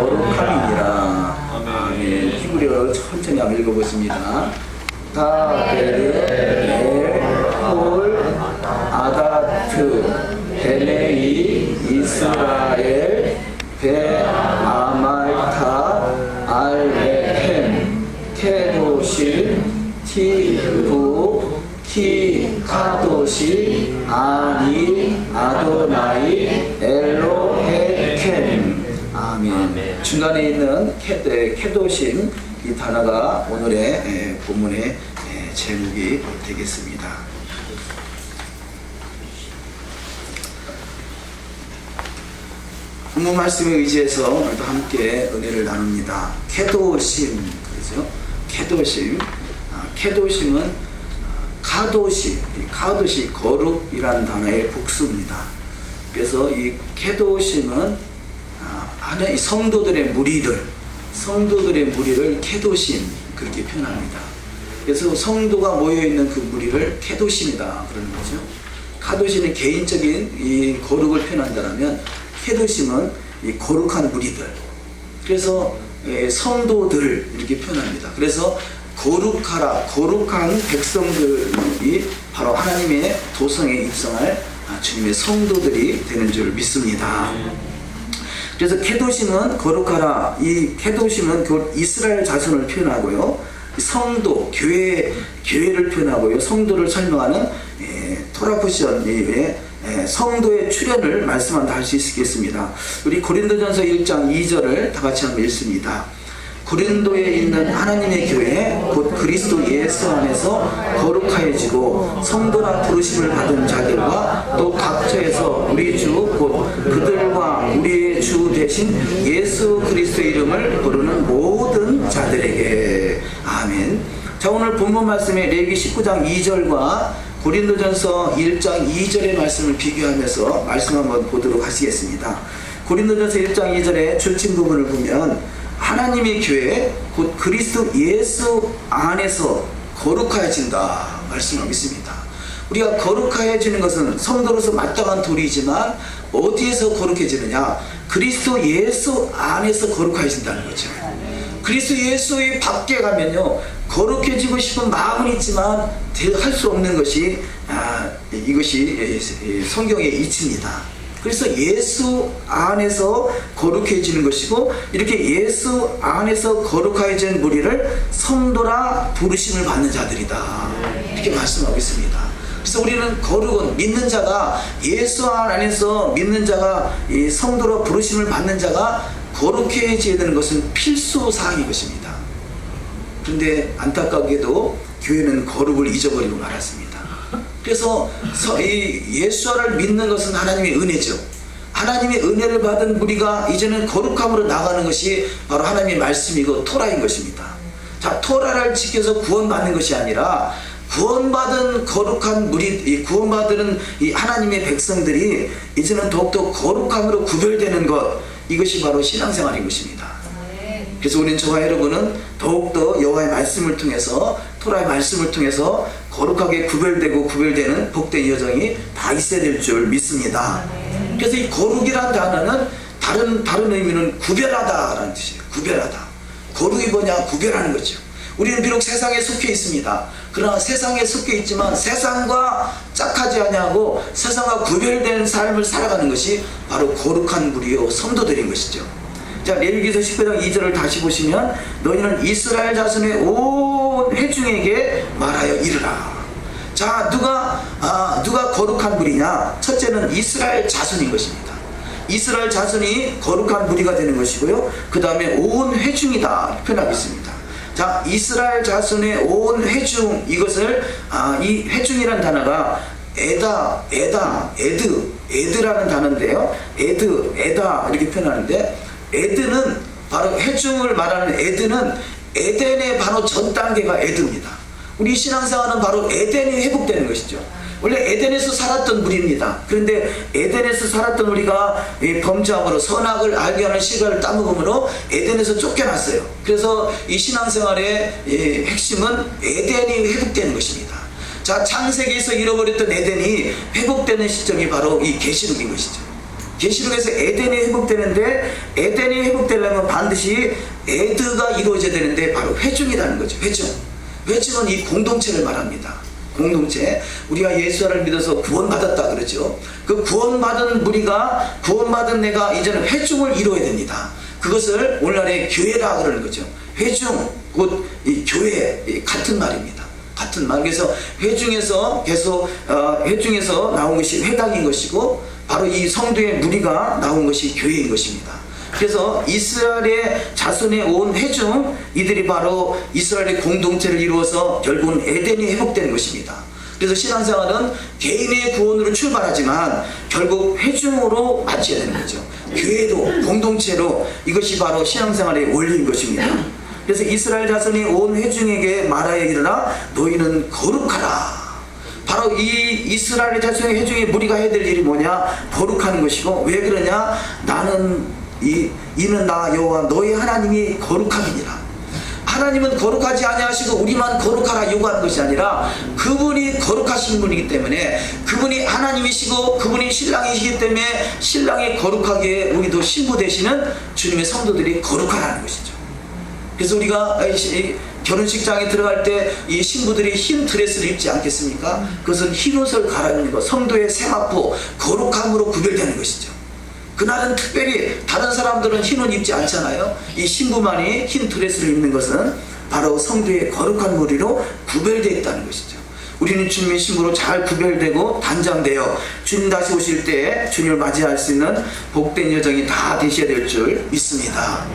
거룩함이니라. 아멘. 히브리어를 천천히 한번 읽어보십니다. 다베르 엘홀 아다트 베네이 이스라엘 베아말타 알레헴 케도실 티브 키카도시 아니 아도나이 엘로헤켐. 아멘. 중간에 있는 케도심, 이 단어가 오늘의 본문의 제목이 되겠습니다. 본문 말씀에 의지해서 오늘도 함께 은혜를 나눕니다. 케도심, 그렇죠? 케도심. 케도심은 카도시, 거룩이라는 단어의 복수입니다. 그래서 이 케도심은 하나의 성도들의 무리를 케도심, 그렇게 표현합니다. 그래서 성도가 모여있는 그 무리를 케도심이다 그러는 거죠. 카도시는 개인적인 이 거룩을 표현한다면, 케도심은 이 거룩한 무리들, 그래서 성도들 이렇게 표현합니다. 그래서 거룩한 백성들이 바로 하나님의 도성에 입성할 주님의 성도들이 되는 줄 믿습니다. 그래서 케도심은 거룩하라, 이 케도심은 이스라엘 자손을 표현하고요, 성도, 교회를 표현하고요, 성도를 설명하는 토라포시언의 성도의 출현을 말씀한다 할 수 있겠습니다. 우리 고린도전서 1장 2절을 다 같이 한번 읽습니다. 고린도에 있는 하나님의 교회 곧 그리스도 예수 안에서 거룩하여지고 성도라 부르심을 받은 자들과 또 각처에서 우리 주 곧 그들과 우리의 주 대신 예수 그리스도의 이름을 부르는 모든 자들에게. 아멘. 자, 오늘 본문 말씀에 레위기 19장 2절과 고린도전서 1장 2절의 말씀을 비교하면서 말씀 한번 보도록 하시겠습니다. 고린도전서 1장 2절의 줄친 부분을 보면 하나님의 교회 곧 그리스도 예수 안에서 거룩하여진다 말씀하고 있습니다. 우리가 거룩하여지는 것은 성도로서 마땅한 도리이지만 어디에서 거룩해지느냐? 그리스도 예수 안에서 거룩해진다는 거죠. 그리스도 예수의 밖에 가면요, 거룩해지고 싶은 마음은 있지만 할 수 없는 것이 이것이 성경의 이치입니다. 그래서 예수 안에서 거룩해지는 것이고, 이렇게 예수 안에서 거룩해진 무리를 성도라 부르심을 받는 자들이다, 이렇게 말씀하고 있습니다. 그래서 우리는 거룩은 믿는 자가, 예수 안에서 믿는 자가, 이 성도로 부르심을 받는 자가 거룩해져야 되는 것은 필수 사항인 것입니다. 그런데 안타깝게도 교회는 거룩을 잊어버리고 말았습니다. 그래서 이 예수를 믿는 것은 하나님의 은혜죠. 하나님의 은혜를 받은 무리가 이제는 거룩함으로 나가는 것이 바로 하나님의 말씀이고 토라인 것입니다. 자, 토라를 지켜서 구원받는 것이 아니라 구원받은 거룩한 무리, 구원받은 이 하나님의 백성들이 이제는 더욱더 거룩함으로 구별되는 것, 이것이 바로 신앙생활인 것입니다. 그래서 우리는, 저와 여러분은 더욱더 여호와의 말씀을 통해서, 토라의 말씀을 통해서 거룩하게 구별되는 복된 여정이 다 있어야 될 줄 믿습니다. 그래서 이 거룩이라는 단어는 다른 의미는 구별하다라는 뜻이에요. 구별하다. 거룩이 뭐냐? 구별하는 거죠. 우리는 비록 세상에 속해 있습니다. 그러나 세상에 속해 있지만 세상과 짝하지 아니하고 세상과 구별된 삶을 살아가는 것이 바로 거룩한 무리요 성도들인 것이죠. 자, 레위기서 19장 2절을 다시 보시면, 너희는 이스라엘 자손의 온 회중에게 말하여 이르라. 자, 누가 거룩한 무리냐? 첫째는 이스라엘 자손인 것입니다. 이스라엘 자손이 거룩한 무리가 되는 것이고요, 그 다음에 온 회중이다 표현하고 있습니다. 자, 이스라엘 자손의 온 회중, 이것을 이 회중이라는 단어가 에드라는 단어인데요, 에다 이렇게 표현하는데, 에드는 바로 회중을 말하는 에드는 에덴의 바로 전 단계가 에드입니다. 우리 신앙생활은 바로 에덴이 회복되는 것이죠. 원래 에덴에서 살았던 무리입니다. 그런데 에덴에서 살았던 우리가 범죄함으로 선악을 알게 하는 시간을 따먹음으로 에덴에서 쫓겨났어요. 그래서 이 신앙생활의 핵심은 에덴이 회복되는 것입니다. 자, 창세기에서 잃어버렸던 에덴이 회복되는 시점이 바로 이 계시록인 것이죠. 계시록에서 에덴이 회복되는데, 에덴이 회복되려면 반드시 에드가 이루어져야 되는데 바로 회중이라는 거죠. 회중은 이 공동체를 말합니다. 공동체. 우리가 예수를 믿어서 구원받았다 그러죠. 그 구원받은 무리가, 구원받은 내가 이제는 회중을 이루어야 됩니다. 그것을 오늘날의 교회라 그러는 거죠. 회중, 곧 이 교회, 같은 말입니다. 같은 말. 그래서 회중에서 계속 회중에서 나온 것이 회당인 것이고, 바로 이 성도의 무리가 나온 것이 교회인 것입니다. 그래서 이스라엘의 자손에 온 회중, 이들이 바로 이스라엘의 공동체를 이루어서 결국은 에덴이 회복되는 것입니다. 그래서 신앙생활은 개인의 구원으로 출발하지만 결국 회중으로 마쳐야 되는 거죠. 교회로, 공동체로. 이것이 바로 신앙생활의 원리인 것입니다. 그래서 이스라엘 자손이 온 회중에게 말하여 이르라, 너희는 거룩하라. 바로 이 이스라엘 자손의 회중의 무리가 해야 될 일이 뭐냐? 거룩하는 것이고, 왜 그러냐? 이는 나 여호와 너희 하나님이 거룩함이니라. 하나님은 거룩하지 아니하시고 우리만 거룩하라 요구하는 것이 아니라 그분이 거룩하신 분이기 때문에, 그분이 하나님이시고 그분이 신랑이시기 때문에 신랑이 거룩하게 우리도 신부 되시는 주님의 성도들이 거룩하라는 것이죠. 그래서 우리가 결혼식장에 들어갈 때 이 신부들이 흰 드레스를 입지 않겠습니까? 그것은 흰 옷을 갈아입는 것, 성도의 세마포, 거룩함으로 구별되는 것이죠. 그날은 특별히 다른 사람들은 흰 옷 입지 않잖아요. 이 신부만이 흰 드레스를 입는 것은 바로 성도의 거룩한 무리로 구별되어 있다는 것이죠. 우리는 주님의 신부로 잘 구별되고 단장되어 주님 다시 오실 때 주님을 맞이할 수 있는 복된 여정이 다 되셔야 될 줄 믿습니다.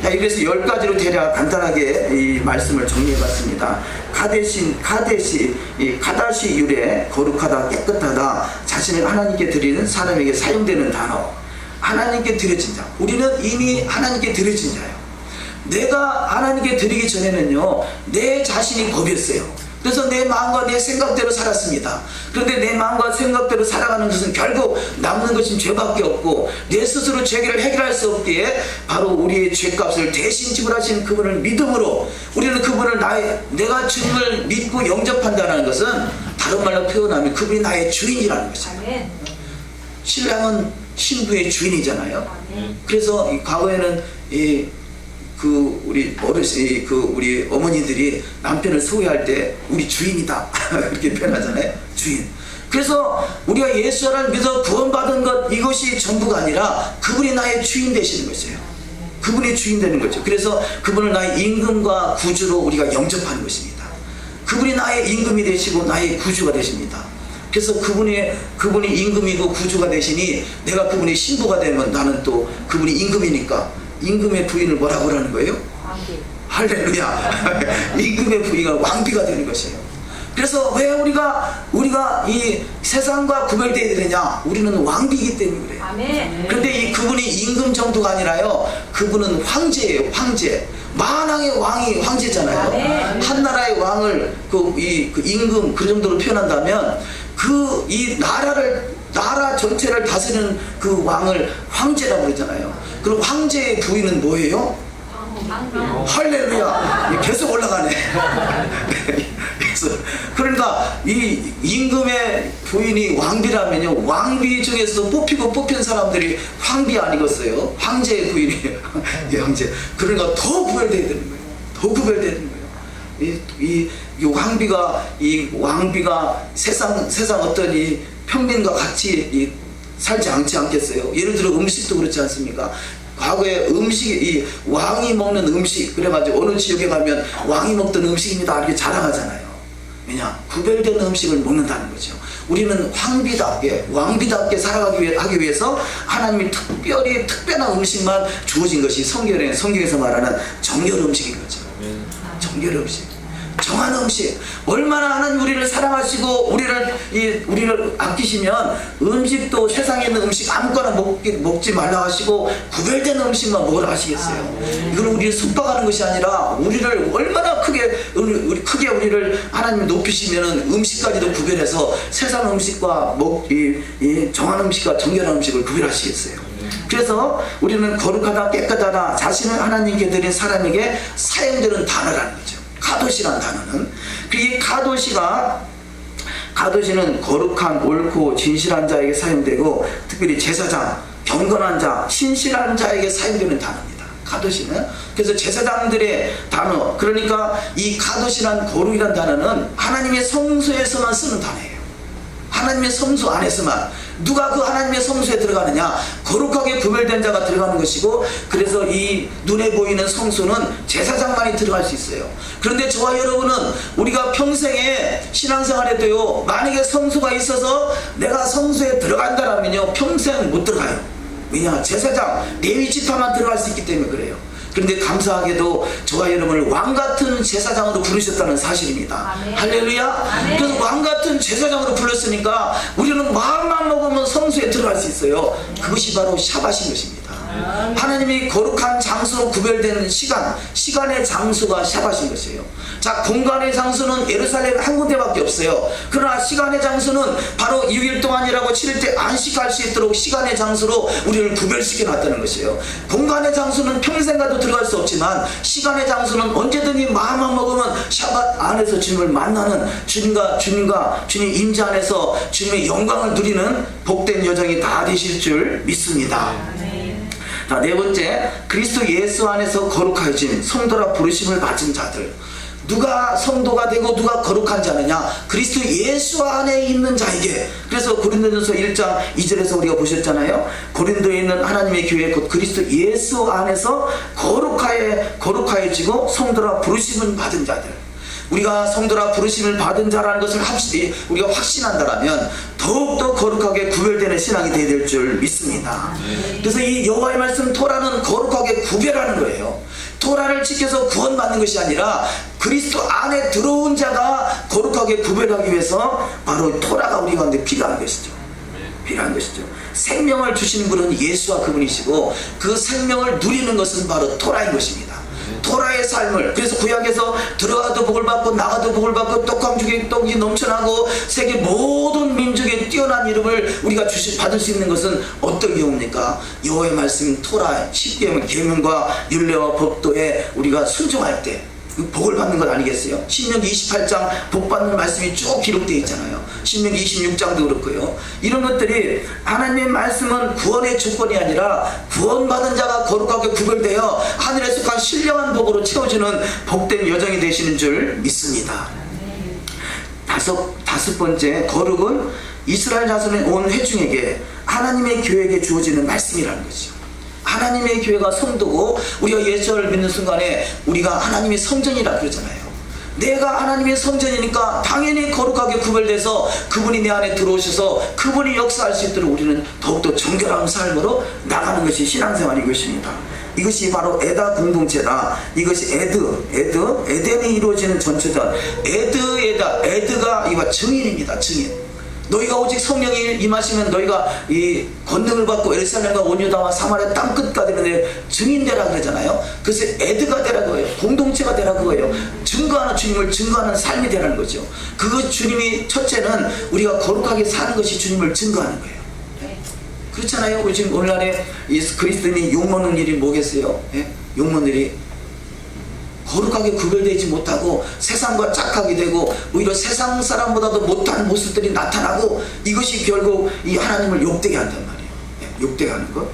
그래서 10가지로 대략 간단하게 이 말씀을 정리해봤습니다. 카다시 유래, 거룩하다, 깨끗하다, 자신을 하나님께 드리는 사람에게 사용되는 단어. 하나님께 드려진 자. 우리는 이미 하나님께 드려진 자예요. 내가 하나님께 드리기 전에는요, 내 자신이 법이었어요. 그래서 내 마음과 내 생각대로 살았습니다. 그런데 내 마음과 생각대로 살아가는 것은 결국 남는 것은 죄밖에 없고, 내 스스로 죄를 해결할 수 없기에 바로 우리의 죄값을 대신 지불하신 그분을 믿음으로, 우리는 그분을 내가 주님을 믿고 영접한다는 것은 다른 말로 표현하면 그분이 나의 주인이라는 것입니다. 신랑은 신부의 주인이잖아요. 그래서 과거에는 우리 어머니들이 남편을 소개할 때 우리 주인이다 이렇게 표현하잖아요. 주인. 그래서 우리가 예수를 믿어 구원받은 것, 이것이 전부가 아니라 그분이 나의 주인 되시는 것이에요. 그분이 주인 되는 거죠. 그래서 그분을 나의 임금과 구주로 우리가 영접하는 것입니다. 그분이 나의 임금이 되시고 나의 구주가 되십니다. 그래서 그분이 임금이고 구주가 되시니 내가 그분의 신부가 되면 나는 또 그분이 임금이니까 임금의 부인을 뭐라고 그러는 거예요? 왕비. 할렐루야. 임금의 부인은 왕비가 되는 것이에요. 그래서 왜 우리가 이 세상과 구별되어야 되느냐? 우리는 왕비이기 때문에 그래요. 아멘. 그런데 그분이 임금 정도가 아니라요, 그분은 황제예요. 황제. 만왕의 왕이 황제잖아요. 아멘. 한 나라의 왕을 그 임금 그 정도로 표현한다면 이 나라 전체를 다스리는 그 왕을 황제라고 그러잖아요. 그럼 황제의 부인은 뭐예요? 할렐루야. 계속 올라가네. 그러니까 이 임금의 부인이 왕비라면요, 왕비 중에서 뽑힌 사람들이 황비 아니겠어요? 황제의 부인이에요. 황제. 그러니까 더 구별되어야 되는 거예요. 더 구별되는 거예요. 이 왕비가 세상 어떤 이 평민과 같이 살지 않겠어요? 예를 들어 음식도 그렇지 않습니까? 과거에 이 왕이 먹는 음식, 그래가지고 어느 지역에 가면 왕이 먹던 음식입니다 이렇게 자랑하잖아요. 왜냐? 구별된 음식을 먹는다는 거죠. 우리는 왕비답게 살아가기 위해서 하나님이 특별한 음식만 주어진 것이 성경에서 말하는 정결 음식인 거죠. 정결 음식. 정한 음식. 얼마나 하나님 우리를 사랑하시고 우리를 아끼시면 음식도 세상에 있는 음식 아무거나 먹지 말라 하시고 구별된 음식만 먹으라 하시겠어요. 이걸 우리를 속박하는 것이 아니라 우리를 얼마나 크게 우리를 하나님이 높이시면 음식까지도 구별해서 세상 음식과 정한 음식과 정결한 음식을 구별하시겠어요. 그래서 우리는 거룩하다, 깨끗하다, 자신을 하나님께 드린 사람에게 사용되는 단어라는 거죠. 카도시라는 단어는. 이 카도시는 거룩한, 옳고 진실한 자에게 사용되고, 특별히 제사장, 경건한 자, 신실한 자에게 사용되는 단어입니다. 가도시는. 그래서 제사장들의 단어, 그러니까 이 가도시란 거룩이란 단어는 하나님의 성소에서만 쓰는 단어예요. 하나님의 성소 안에서만. 누가 그 하나님의 성소에 들어가느냐? 거룩하게 구별된 자가 들어가는 것이고, 그래서 이 눈에 보이는 성소는 제사장만이 들어갈 수 있어요. 그런데 저와 여러분은 우리가 평생에 신앙생활에도요, 만약에 성소가 있어서 내가 성소에 들어간다라면요, 평생 못 들어가요. 왜냐? 제사장 레위 지파만 들어갈 수 있기 때문에 그래요. 그런데 감사하게도 저와 여러분을 왕같은 제사장으로 부르셨다는 사실입니다. 아멘. 할렐루야. 아멘. 그래서 왕같은 제사장으로 불렀으니까 우리는 마음만 먹으면 성소에 들어갈 수 있어요. 그것이 바로 샤밧인 것입니다. 하나님이 거룩한 장소로 구별되는 시간의 장소가 샤밧인 것이에요. 자, 공간의 장소는 예루살렘 한 군데밖에 없어요. 그러나 시간의 장소는 바로 6일 동안이라고 7일 안식할 수 있도록 시간의 장소로 우리를 구별시켜 놨다는 것이에요. 공간의 장소는 평생 가도 들어갈 수 없지만 시간의 장소는 언제든지 마음만 먹으면 샤밧 안에서 주님을 만나는, 주님 임재 안에서 주님의 영광을 누리는 복된 여정이 다 되실 줄 믿습니다. 자, 네 번째, 그리스도 예수 안에서 거룩하여진 성도라 부르심을 받은 자들. 누가 성도가 되고 누가 거룩한 자느냐? 그리스도 예수 안에 있는 자에게. 그래서 고린도전서 1장 2절에서 우리가 보셨잖아요. 고린도에 있는 하나님의 교회 곧 그리스도 예수 안에서 거룩하여지고 성도라 부르심을 받은 자들. 우리가 성도라 부르심을 받은 자라는 것을 우리가 확신한다면 더욱더 거룩하게 구별되는 신앙이 되어야 될 줄 믿습니다. 그래서 이 여호와의 말씀 토라는 거룩하게 구별하는 거예요. 토라를 지켜서 구원받는 것이 아니라 그리스도 안에 들어온 자가 거룩하게 구별하기 위해서 바로 토라가 우리 가운데 필요한 것이죠. 생명을 주시는 분은 예수와 그분이시고 그 생명을 누리는 것은 바로 토라인 것입니다. 토라의 삶을, 그래서 구약에서 들어가도 복을 받고 나가도 복을 받고 떡이 넘쳐나고 세계 모든 민족의 뛰어난 이름을 우리가 받을 수 있는 것은 어떤 경우입니까? 여호와의 말씀 토라 10계명 계명과 율례와 법도에 우리가 순종할 때 복을 받는 것 아니겠어요? 신명기 28장 복 받는 말씀이 쭉 기록되어 있잖아요. 신명기 26장도 그렇고요. 이런 것들이 하나님의 말씀은 구원의 조건이 아니라 구원받은 자가 거룩하게 구별되어 하늘에 속한 신령한 복으로 채워주는 복된 여정이 되시는 줄 믿습니다. 다섯 번째, 거룩은 이스라엘 자손의 온 회중에게 하나님의 교회에게 주어지는 말씀이라는 거죠. 하나님의 교회가 성도고 우리가 예수를 믿는 순간에 우리가 하나님의 성전이라 그러잖아요. 내가 하나님의 성전이니까 당연히 거룩하게 구별돼서 그분이 내 안에 들어오셔서 그분이 역사할 수 있도록 우리는 더욱더 정결한 삶으로 나가는 것이 신앙생활인 것입니다. 이것이 바로 에다 공동체다. 이것이 에덴이 이루어지는 전체다. 에드가 이거 증인입니다. 증인. 너희가 오직 성령이 임하시면 너희가 이 권능을 받고 예루살렘과 온 유다와 사마리아 땅 끝까지 증인되라 그러잖아요. 그래서 에드가 되라고 해요. 공동체가 되라고 해요. 증거하는 주님을 증거하는 삶이 되라는 거죠. 그것 주님이 첫째는 우리가 거룩하게 사는 것이 주님을 증거하는 거예요. 그렇잖아요. 우리 지금 오늘날에 이 그리스도인이 욕먹는 일이 뭐겠어요? 예? 욕먹는 일이 거룩하게 구별되지 못하고 세상과 짝하게 되고 오히려 세상 사람보다도 못한 모습들이 나타나고 이것이 결국 이 하나님을 욕되게 한단 말이에요. 욕되게 하는 것.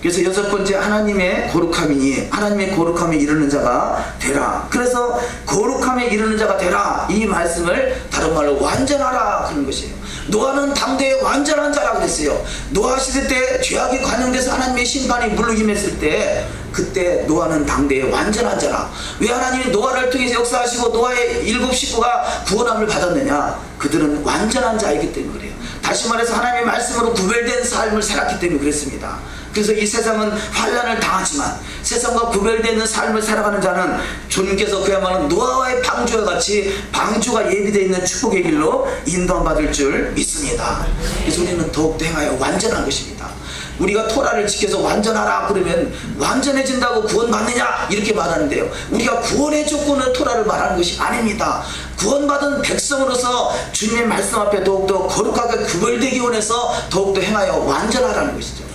그래서 여섯 번째, 하나님의 거룩함에 이르는 자가 되라. 그래서 거룩함에 이르는 자가 되라, 이 말씀을 다른 말로 완전하라 그런 것이에요. 노아는 당대에 완전한 자라 그랬어요. 노아 시대 때 죄악이 관영돼서 하나님의 심판이 물로 임했을 때 그때 노아는 당대에 완전한 자라. 왜 하나님이 노아를 통해서 역사하시고 노아의 7 식구가 구원함을 받았느냐? 그들은 완전한 자이기 때문에 그래요. 다시 말해서 하나님의 말씀으로 구별된 삶을 살았기 때문에 그랬습니다. 그래서 이 세상은 환난을 당하지만 세상과 구별되는 삶을 살아가는 자는 주님께서 그야말로 노아와의 방주와 같이 방주가 예비되어 있는 축복의 길로 인도받을 줄 믿습니다. 그래서 우리는 더욱더 행하여 완전한 것입니다. 우리가 토라를 지켜서 완전하라 그러면 완전해진다고 구원받느냐 이렇게 말하는데요, 우리가 구원의 조건을 토라를 말하는 것이 아닙니다. 구원받은 백성으로서 주님의 말씀 앞에 더욱더 거룩하게 구별되기 원해서 더욱더 행하여 완전하라는 것이죠.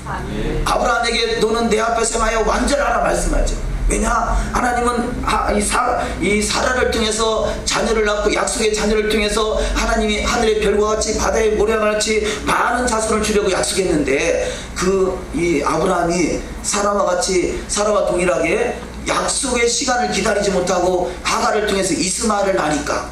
아브라함에게 너는 내 앞에서 행하여 완전하라 말씀하죠. 왜냐? 하나님은 이 사라를 통해서 자녀를 낳고 약속의 자녀를 통해서 하나님이 하늘의 별과 같이 바다의 모래와 같이 많은 자손을 주려고 약속했는데 이 아브라함이 사라와 동일하게 약속의 시간을 기다리지 못하고 하갈을 통해서 이스마엘을 낳으니까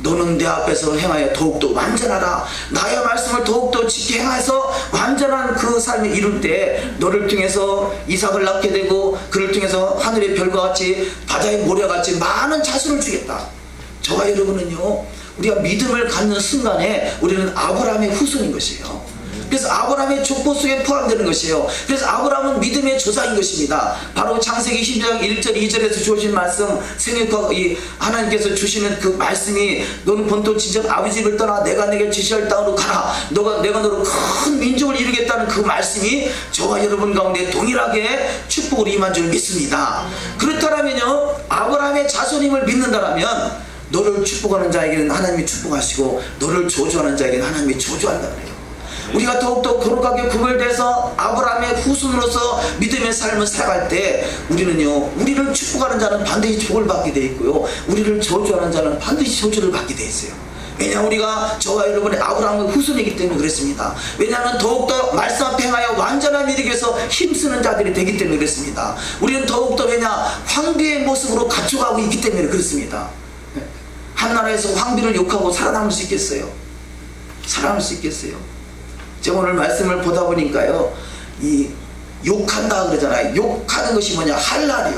너는 내 앞에서 행하여 더욱더 완전하라. 나의 말씀을 더욱더 지켜 행해서 완전한 그 삶을 이룰 때 너를 통해서 이삭을 낳게 되고 그를 통해서 하늘의 별과 같이 바다의 모래와 같이 많은 자손을 주겠다. 저와 여러분은요, 우리가 믿음을 갖는 순간에 우리는 아브라함의 후손인 것이에요. 그래서 아브라함의 족보 속에 포함되는 것이에요. 그래서 아브라함은 믿음의 조상인 것입니다. 바로 창세기 12장 1절 2절에서 주어진 말씀, 생육하고 하나님께서 주시는 그 말씀이 너는 본토 친척 아버지 집을 떠나 내가 내게 지시할 땅으로 가라. 내가 너로 큰 민족을 이루겠다는 그 말씀이 저와 여러분 가운데 동일하게 축복으로 임한 줄 믿습니다. 그렇다면요, 아브라함의 자손임을 믿는다라면 너를 축복하는 자에게는 하나님이 축복하시고 너를 저주하는 자에게는 하나님이 저주한다 그래요. 우리가 더욱더 거룩하게 구별돼서 아브라함의 후손으로서 믿음의 삶을 살아갈 때 우리는요, 우리를 축복하는 자는 반드시 축복을 받게 돼 있고요, 우리를 저주하는 자는 반드시 저주를 받게 돼 있어요. 왜냐? 우리가 저와 여러분의 아브라함의 후손이기 때문에 그렇습니다. 왜냐하면 더욱더 말씀 앞에 행하여 완전한 일이기 위해서 힘쓰는 자들이 되기 때문에 그렇습니다. 우리는 더욱더 왜냐? 황비의 모습으로 갖춰가고 있기 때문에 그렇습니다. 한 나라에서 황비를 욕하고 살아남을 수 있겠어요? 살아남을 수 있겠어요? 제가 오늘 말씀을 보다 보니까요, 욕한다 그러잖아요. 욕하는 것이 뭐냐? 할랄이요.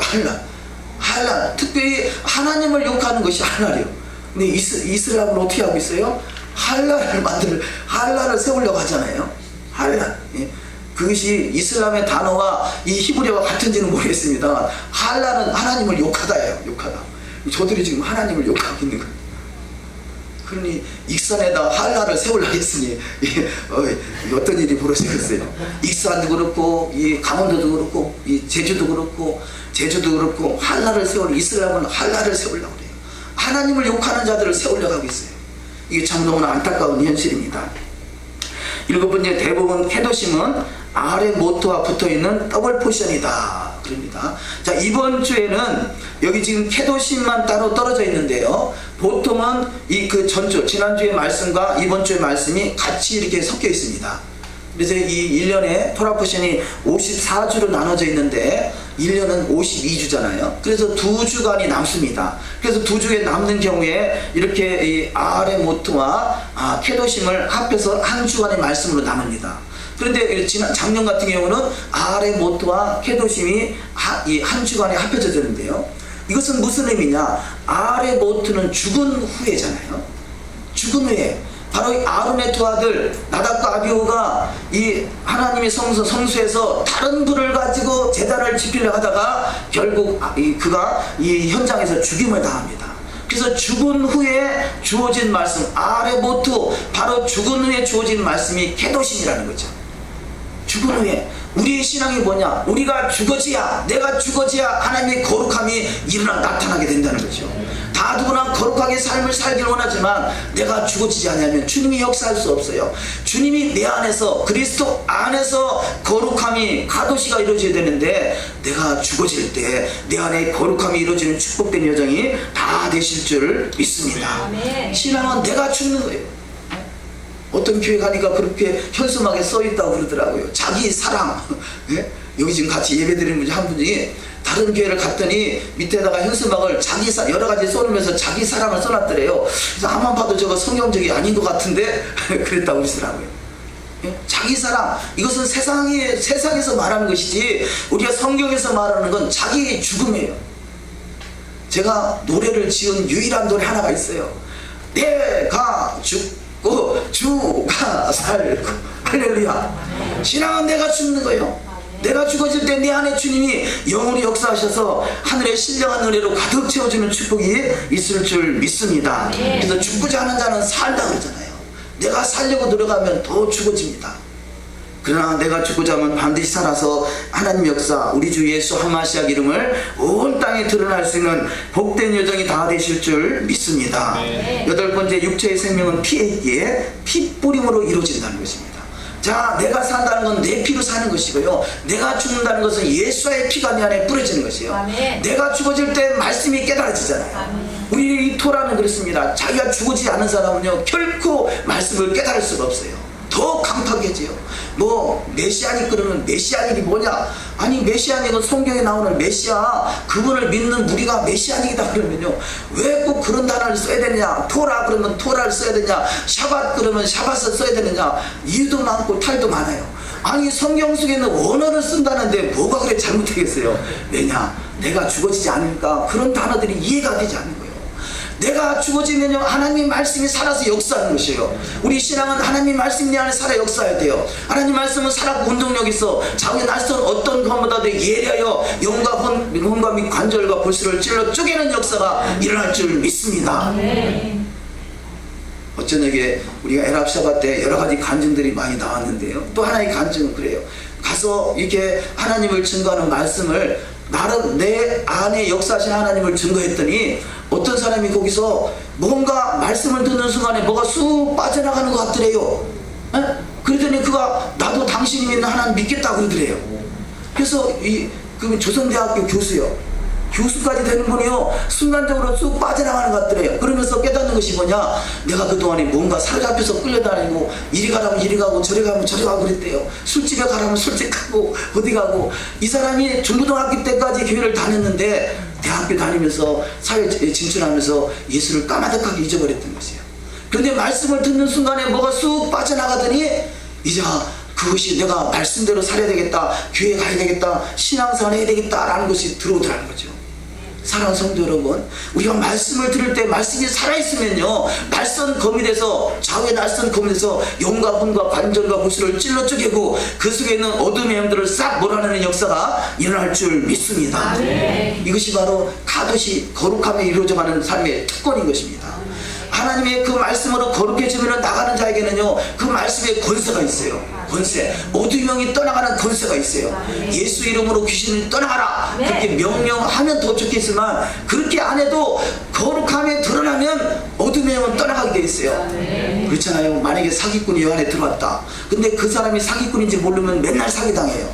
할랄. 특별히 하나님을 욕하는 것이 할랄이요. 근데 이슬람은 어떻게 하고 있어요? 할랄을 세우려고 하잖아요. 할랄. 예. 그것이 이슬람의 단어와 이 히브리어가 같은지는 모르겠습니다. 할랄은 하나님을 욕하다예요. 욕하다. 저들이 지금 하나님을 욕하고 있는 거예요. 그러니 익산에다 할랄을 세우려고 했으니 어떤 일이 벌어지겠어요. 익산도 그렇고 강원도도 그렇고 제주도 그렇고 할랄을 이슬람은 할랄을 세우려고 그래요. 하나님을 욕하는 자들을 세우려고 하고 있어요. 이게 참 너무나 안타까운 현실입니다. 7번째, 대부분 케도심은 아래 모토와 붙어있는 더블 포션이다 그럽니다. 자, 이번 주에는 여기 지금 케도심만 따로 떨어져 있는데요, 보통은 지난주의 말씀과 이번 주의 말씀이 같이 이렇게 섞여 있습니다. 그래서 이 1년에 토라 포션이 54주로 나눠져 있는데 1년은 52주잖아요. 그래서 2주간이 남습니다. 그래서 2주에 남는 경우에 이렇게 이 아레 모트와 케도심을 합해서 한 주간의 말씀으로 남습니다. 그런데 작년 같은 경우는 아레 모트와 케도심이 한 주간에 합해졌는데요, 이것은 무슨 의미냐? 아레 모트는 죽은 후에잖아요. 죽은 후에 바로 이 아론의 두 아들 나답과 아비후가 이 하나님의 성수에서 다른 불을 가지고 제단을 지키려 하다가 결국 그가 이 현장에서 죽임을 당합니다. 그래서 죽은 후에 주어진 말씀 아레 모트, 바로 죽은 후에 주어진 말씀이 케도심이라는 거죠. 죽은 후에 우리의 신앙이 뭐냐? 우리가 죽어져야, 내가 죽어져야 하나님의 거룩함이 나타나게 된다는 거죠. 다 누구나 거룩하게 삶을 살길 원하지만 내가 죽어지지 않으면 주님이 역사할 수 없어요. 주님이 내 안에서, 그리스도 안에서 거룩함이, 가도시가 이루어져야 되는데 내가 죽어질 때 내 안에 거룩함이 이루어지는 축복된 여정이 다 되실 줄 믿습니다. 신앙은 내가 죽는 거예요. 어떤 교회 가니까 그렇게 현수막에 써있다고 그러더라고요. 자기 사랑. 예? 여기 지금 같이 예배드리는 한 분이 다른 교회를 갔더니 밑에다가 현수막을 여러 가지 써놓으면서 자기 사랑을 써놨더래요. 그래서 아만 봐도 저거 성경적이 아닌 것 같은데 그랬다고 그러시더라고요. 예? 자기 사랑, 이것은 세상에서 말하는 것이지 우리가 성경에서 말하는 건 자기 죽음이에요. 제가 노래를 지은 유일한 노래 하나가 있어요. 내가 주가 살고. 할렐루야. 신앙은 내가 죽는 거예요. 내가 죽어질 때 내 안에 주님이 영원히 역사하셔서 하늘의 신령한 은혜로 가득 채워주는 축복이 있을 줄 믿습니다. 그래서 죽고자 하는 자는 살다 그러잖아요. 내가 살려고 노력하면 더 죽어집니다. 그러나 내가 죽고자 하면 반드시 살아서 하나님 역사, 우리 주 예수 하마시아 이름을 온 땅에 드러날 수 있는 복된 여정이 다 되실 줄 믿습니다. 8번째, 육체의 생명은 피에 있기에 피 뿌림으로 이루어진다는 것입니다. 자, 내가 산다는 건 내 피로 사는 것이고요, 내가 죽는다는 것은 예수의 피가 내 안에 뿌려지는 것이에요. 아멘. 내가 죽어질 때 말씀이 깨달아지잖아요. 아멘. 우리 이 토라는 그렇습니다. 자기가 죽어지지 않은 사람은요 결코 말씀을 깨달을 수가 없어요. 더 강팍해져요. 뭐 메시아닉 그러면 메시아닉이 뭐냐? 아니 메시아닉은 성경에 나오는 메시아, 그분을 믿는 우리가 메시아닉이다 그러면요 왜 꼭 그런 단어를 써야 되느냐? 토라 그러면 토라를 써야 되냐? 샤밧 그러면 샤밧을 써야 되느냐? 이유도 많고 탈도 많아요. 아니 성경 속에는 원어를 쓴다는데 뭐가 그래 잘못되겠어요? 왜냐? 내가 죽어지지 않으니까 그런 단어들이 이해가 되지 않는 거예요. 내가 죽어지면요 하나님 말씀이 살아서 역사하는 것이에요. 우리 신앙은 하나님 말씀이 내 안에 살아 역사해야 돼요. 하나님 말씀은 살아 운동력 있어. 자기 낯선 어떤 것보다도 예리하여 영과 혼과 및 관절과 골수를 찔러 쪼개는 역사가 일어날 줄 믿습니다. 어쩌냐게 우리가 에랍 샤밧 때 여러 가지 간증들이 많이 나왔는데요, 또 하나의 간증은 그래요. 가서 이렇게 하나님을 증거하는 말씀을 나름 내 안에 역사하신 하나님을 증거했더니 어떤 사람이 거기서 뭔가 말씀을 듣는 순간에 뭐가 쑥 빠져나가는 것 같더래요. 에? 그러더니 그가 나도 당신이 믿는 하나님 믿겠다 그러더래요. 그래서 그 조선대학교 교수까지 되는 분이요 순간적으로 쑥 빠져나가는 것 같더래요. 그러면서 깨닫는 것이 뭐냐? 내가 그동안에 뭔가 사로잡혀서 끌려다니고 이리 가라면 이리 가고 저리 가면 저리 가고 그랬대요. 술집에 가라면 술집 가고 어디 가고. 이 사람이 중고등학교 때까지 교회를 다녔는데 대학교 다니면서 사회 진출하면서 예수를 까마득하게 잊어버렸던 것이에요. 그런데 말씀을 듣는 순간에 뭐가 쑥 빠져나가더니 이제 그것이 내가 말씀대로 살아야 되겠다, 교회 가야 되겠다, 신앙생활 해야 되겠다라는 것이 들어오더라는 거죠. 사랑하는 성도 여러분, 우리가 말씀을 들을 때 말씀이 살아있으면요 날선 검이 돼서 좌우의 날선 검이 돼서 영과 혼과 관절과 골수를 찔러 쪼개고 그 속에 있는 어둠의 영들을 싹 몰아내는 역사가 일어날 줄 믿습니다. 이것이 바로 가도시 거룩함에 이루어져가는 삶의 특권인 것입니다. 하나님의 그 말씀으로 거룩해지면 나가는 자에게는요 그 말씀에 권세가 있어요. 권세, 어둠의 영이 떠나가는 권세가 있어요. 예수 이름으로 귀신을 떠나가라 그렇게 명령하면 더 좋겠지만 그렇게 안 해도 거룩함에 드러나면 어둠의 영은 떠나가게 돼 있어요. 그렇잖아요. 만약에 사기꾼이 요 안에 들어왔다, 근데 그 사람이 사기꾼인지 모르면 맨날 사기당해요.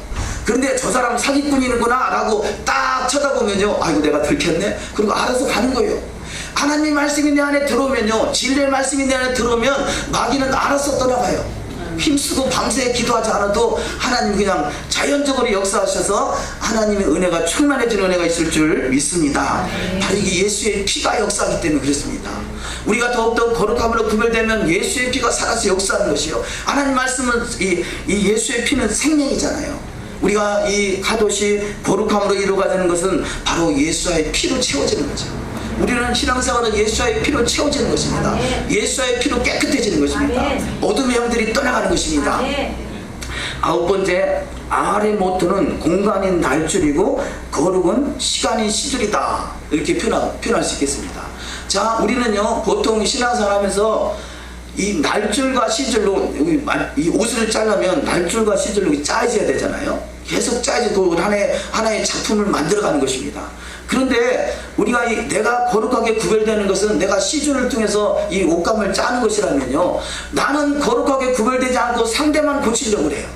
그런데 저 사람 사기꾼이구나 라고 딱 쳐다보면요 아이고 내가 들켰네, 그리고 알아서 가는 거예요. 하나님 말씀이 내 안에 들어오면요, 진리의 말씀이 내 안에 들어오면 마귀는 알아서 떠나가요. 힘쓰고 밤새 기도하지 않아도 하나님 그냥 자연적으로 역사하셔서 하나님의 은혜가 충만해지는 은혜가 있을 줄 믿습니다. 바로 이게 예수의 피가 역사하기 때문에 그렇습니다. 우리가 더욱더 거룩함으로 구별되면 예수의 피가 살아서 역사하는 것이요, 하나님 말씀은 이 예수의 피는 생명이잖아요. 우리가 이 가도시 거룩함으로 이루어가 되는 것은 바로 예수의 피로 채워지는 거죠. 우리는 신앙생활은 예수의 피로 채워지는 것입니다. 예수의 피로 깨끗해지는 것입니다. 어둠의 영들이 떠나가는 것입니다. 아홉 번째, 아래 모토는 공간인 날줄이고 거룩은 시간인 시줄이다, 이렇게 표현할 수 있겠습니다. 자, 우리는요 보통 신앙생활 하면서 이 날줄과 시줄로 이 옷을 짜려면 날줄과 시줄로 짜져야 되잖아요. 계속 짜지고 하나의 작품을 만들어가는 것입니다. 그런데 우리가 내가 거룩하게 구별되는 것은 내가 시줄을 통해서 이 옷감을 짜는 것이라면요, 나는 거룩하게 구별되지 않고 상대만 고치려고 해요.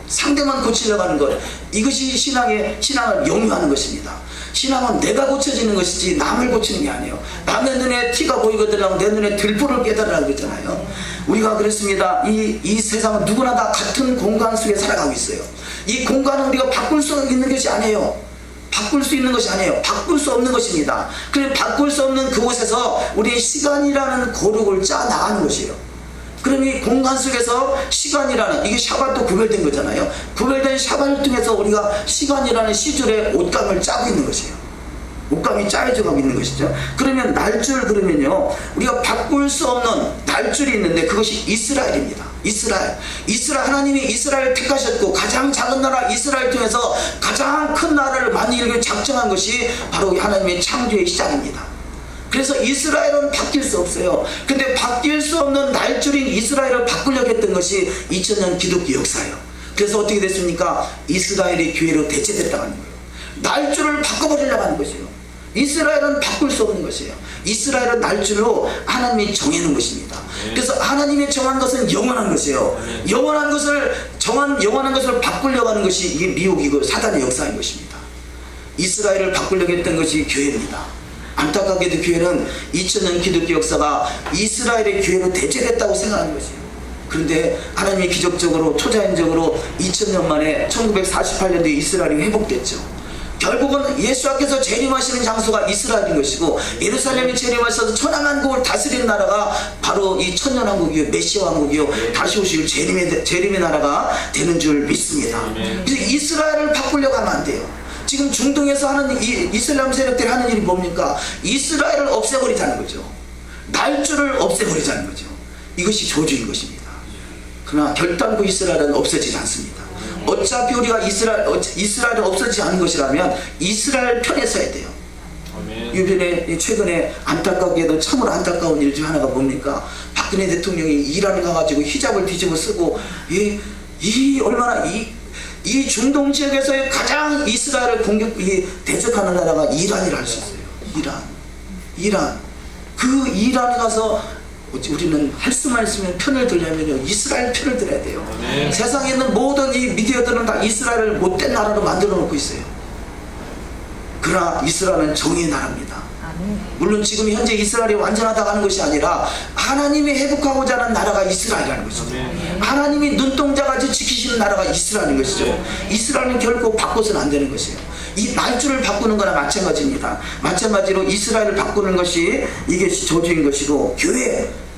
상대만 고치려고 하는 것, 이것이 신앙을 영유하는 것입니다. 신앙은 내가 고쳐지는 것이지 남을 고치는 게 아니에요. 남의 눈에 티가 보이거든 내 눈에 들보를 깨달으라고 그랬잖아요. 우리가 그랬습니다. 이 세상은 누구나 다 같은 공간 속에 살아가고 있어요. 이 공간은 우리가 바꿀 수 있는 것이 아니에요. 바꿀 수 있는 것이 아니에요. 바꿀 수 없는 것입니다. 그래서 바꿀 수 없는 그곳에서 우리의 시간이라는 거룩을 짜 나가는 것이에요. 그럼 이 공간 속에서 시간이라는, 이게 샤밧도 구별된 거잖아요. 구별된 샤밧을 통해서 우리가 시간이라는 시줄의 옷감을 짜고 있는 것이에요. 옷감이 짜여져 가고 있는 것이죠. 그러면 날줄, 그러면요 우리가 바꿀 수 없는 날줄이 있는데 그것이 이스라엘입니다. 이스라엘, 하나님이 이스라엘을 택하셨고 가장 작은 나라 이스라엘 통해서 가장 큰 나라를 만들기 작정한 것이 바로 하나님의 창조의 시작입니다. 그래서 이스라엘은 바뀔 수 없어요. 근데 바뀔 수 없는 날줄인 이스라엘을 바꾸려고 했던 것이 2000년 기독교 역사예요. 그래서 어떻게 됐습니까? 이스라엘이 교회로 대체됐다고 하는 거예요. 날줄을 바꿔버리려고 하는 것이에요. 이스라엘은 바꿀 수 없는 것이에요. 이스라엘은 날줄로 하나님이 정해놓은 것입니다. 그래서 하나님이 정한 것은 영원한 것이에요. 영원한 것을 바꾸려고 하는 것이 이게 미혹이고 사단의 역사인 것입니다. 이스라엘을 바꾸려고 했던 것이 교회입니다. 안타깝게도 교회는 2000년 기독교 역사가 이스라엘의 교회로 대체됐다고 생각하는 것이에요. 그런데 하나님이 기적적으로 초자연적으로 2000년 만에 1948년도에 이스라엘이 회복됐죠. 결국은 예수께서 재림하시는 장소가 이스라엘인 것이고, 예루살렘이 재림하셔서 천하만국을 다스리는 나라가 바로 이 천년왕국이요, 메시아 왕국이요, 다시 오실 재림의 나라가 되는 줄 믿습니다. 그래서 이스라엘을 바꾸려고 하면 안 돼요. 지금 중동에서 하는 이 이슬람 세력들이 하는 일이 뭡니까? 이스라엘을 없애버리자는 거죠. 날조를 없애버리자는 거죠. 이것이 저주인 것입니다. 그러나 결단코 이스라엘은 없어지지 않습니다. 어차피 우리가 이스라엘이 없어지지 않은 것이라면 이스라엘 편에 서야 돼요. 이번에 최근에 안타깝게도 참으로 안타까운 일 중 하나가 뭡니까? 박근혜 대통령이 이란에 가가지고 히잡을 뒤집어 쓰고 얼마나 이 중동 지역에서의 가장 이스라엘을 대적하는 나라가 이란이라 할 수 있어요. 이란. 그 이란에 가서 우리는 할 수만 있으면 편을 들려면요, 이스라엘 편을 들어야 돼요. 세상에 있는 모든 이 미디어들은 다 이스라엘을 못된 나라로 만들어 놓고 있어요. 그러나 이스라엘은 정의의 나라입니다. 물론 지금 현재 이스라엘이 완전하다고 하는 것이 아니라 하나님이 회복하고자 하는 나라가 이스라엘이라는 것이죠. 하나님이 눈동자같이 지키시는 나라가 이스라엘인 것이죠. 이스라엘은 결코 바꿔서는 안 되는 것이에요. 이 말주를 바꾸는 거나 마찬가지입니다. 마찬가지로 이스라엘을 바꾸는 것이 이게 저주인 것이고,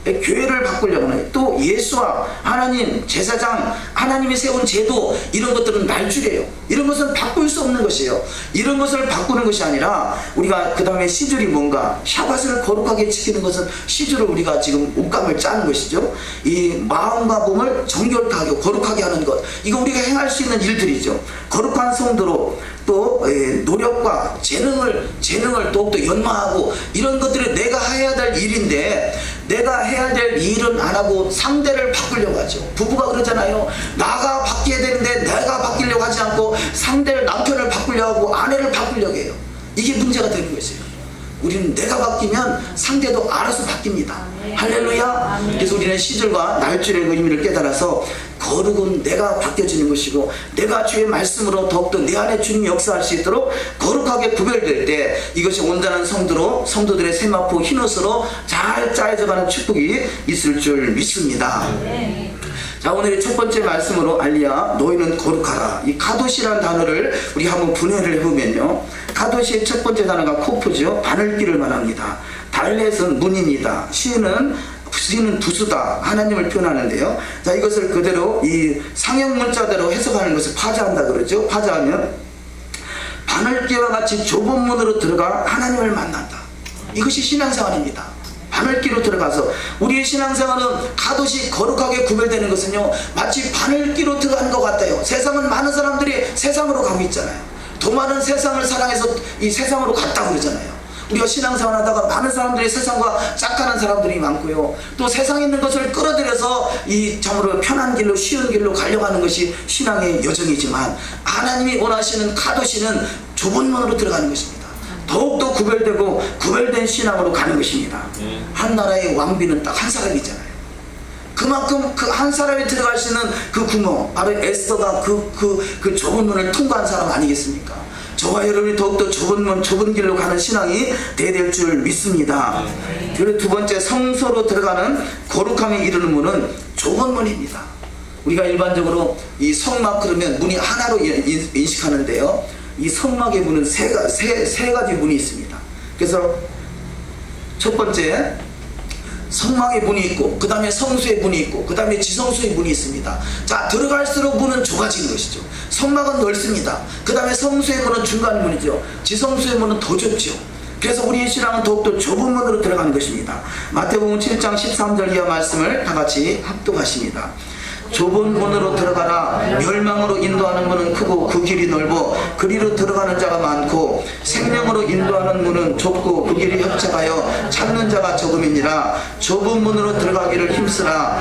교회를 바꾸려고 하는, 또 예수와 하나님, 제사장, 하나님이 세운 제도, 이런 것들은 날줄이에요. 이런 것은 바꿀 수 없는 것이에요. 이런 것을 바꾸는 것이 아니라 우리가 그 다음에 시줄이 뭔가, 샤밧을 거룩하게 지키는 것은 시줄을 우리가 지금 옷감을 짜는 것이죠. 이 마음과 몸을 정결하게 거룩하게 하는 것, 이거 우리가 행할 수 있는 일들이죠. 거룩한 성도로 또 노력과 재능을 더욱더 연마하고, 이런 것들이 내가 해야 될 일인데 내가 해야 될 일은 안 하고 상대를 바꾸려고 하죠. 부부가 그러잖아요. 나가 바뀌어야 되는데 내가 바뀌려고 하지 않고 상대를, 남편을 바꾸려고 하고 아내를 바꾸려고 해요. 이게 문제가 되는 것이에요. 우리는 내가 바뀌면 상대도 알아서 바뀝니다. 할렐루야. 그래서 우리는 시절과 날줄의 의미를 깨달아서 거룩은 내가 바뀌어지는 것이고, 내가 주의 말씀으로 더욱더 내 안에 주님이 역사할 수 있도록 거룩하게 구별될 때 이것이 온전한 성도들의 세마포 흰옷으로 잘 짜여져가는 축복이 있을 줄 믿습니다. 자, 오늘의 첫 번째 말씀으로 알리야 너희는 거룩하라. 이 카도시라는 단어를 우리 한번 분해를 해보면요, 카도시의 첫 번째 단어가 코프죠. 바늘길을 말합니다. 달렛은 문입니다. 시는 부수다, 하나님을 표현하는데요. 자, 이것을 그대로 이 상형 문자대로 해석하는 것을 파자한다 그러죠. 파자하면 바늘길과 같이 좁은 문으로 들어가 하나님을 만난다. 이것이 신앙생활입니다. 바늘길로 들어가서 우리의 신앙생활은 가도시 거룩하게 구별되는 것은요, 마치 바늘길로 들어가는 것 같아요. 세상은 많은 사람들이 세상으로 가고 있잖아요. 더 많은 세상을 사랑해서 이 세상으로 갔다고 그러잖아요. 우리가 신앙생활 하다가 많은 사람들이 세상과 짝가는 사람들이 많고요, 또 세상에 있는 것을 끌어들여서 이 참으로 편한 길로, 쉬운 길로 가려고 하는 것이 신앙의 여정이지만, 하나님이 원하시는 카도시는 좁은 문으로 들어가는 것입니다. 더욱더 구별된 신앙으로 가는 것입니다. 한 나라의 왕비는 딱 한 사람이잖아요. 그만큼 그 한 사람이 들어갈 수 있는 그 구멍, 바로 에스더가 그 좁은 문을 통과한 사람 아니겠습니까? 저와 여러분이 더욱더 좁은 길로 가는 신앙이 돼야 될 줄 믿습니다. 그리고 두 번째, 성소로 들어가는 거룩함에 이르는 문은 좁은 문입니다. 우리가 일반적으로 이 성막 그러면 문이 하나로 인식하는데요, 이 성막의 문은 세 가지 문이 있습니다. 그래서 첫 번째, 성막의 문이 있고, 그 다음에 성수의 문이 있고, 그 다음에 지성수의 문이 있습니다. 자, 들어갈수록 문은 좁아지는 것이죠. 성막은 넓습니다. 그 다음에 성수의 문은 중간 문이죠. 지성수의 문은 더 좁죠. 그래서 우리의 신앙은 더욱더 좁은 문으로 들어가는 것입니다. 마태복음 7장 13절 이하 말씀을 다 같이 합독하십니다. 좁은 문으로 들어가라. 멸망으로 인도하는 문은 크고 그 길이 넓어 그리로 들어가는 자가 많고, 생명으로 인도하는 문은 좁고 그 길이 협착하여 찾는 자가 적음이니라. 좁은 문으로 들어가기를 힘쓰라.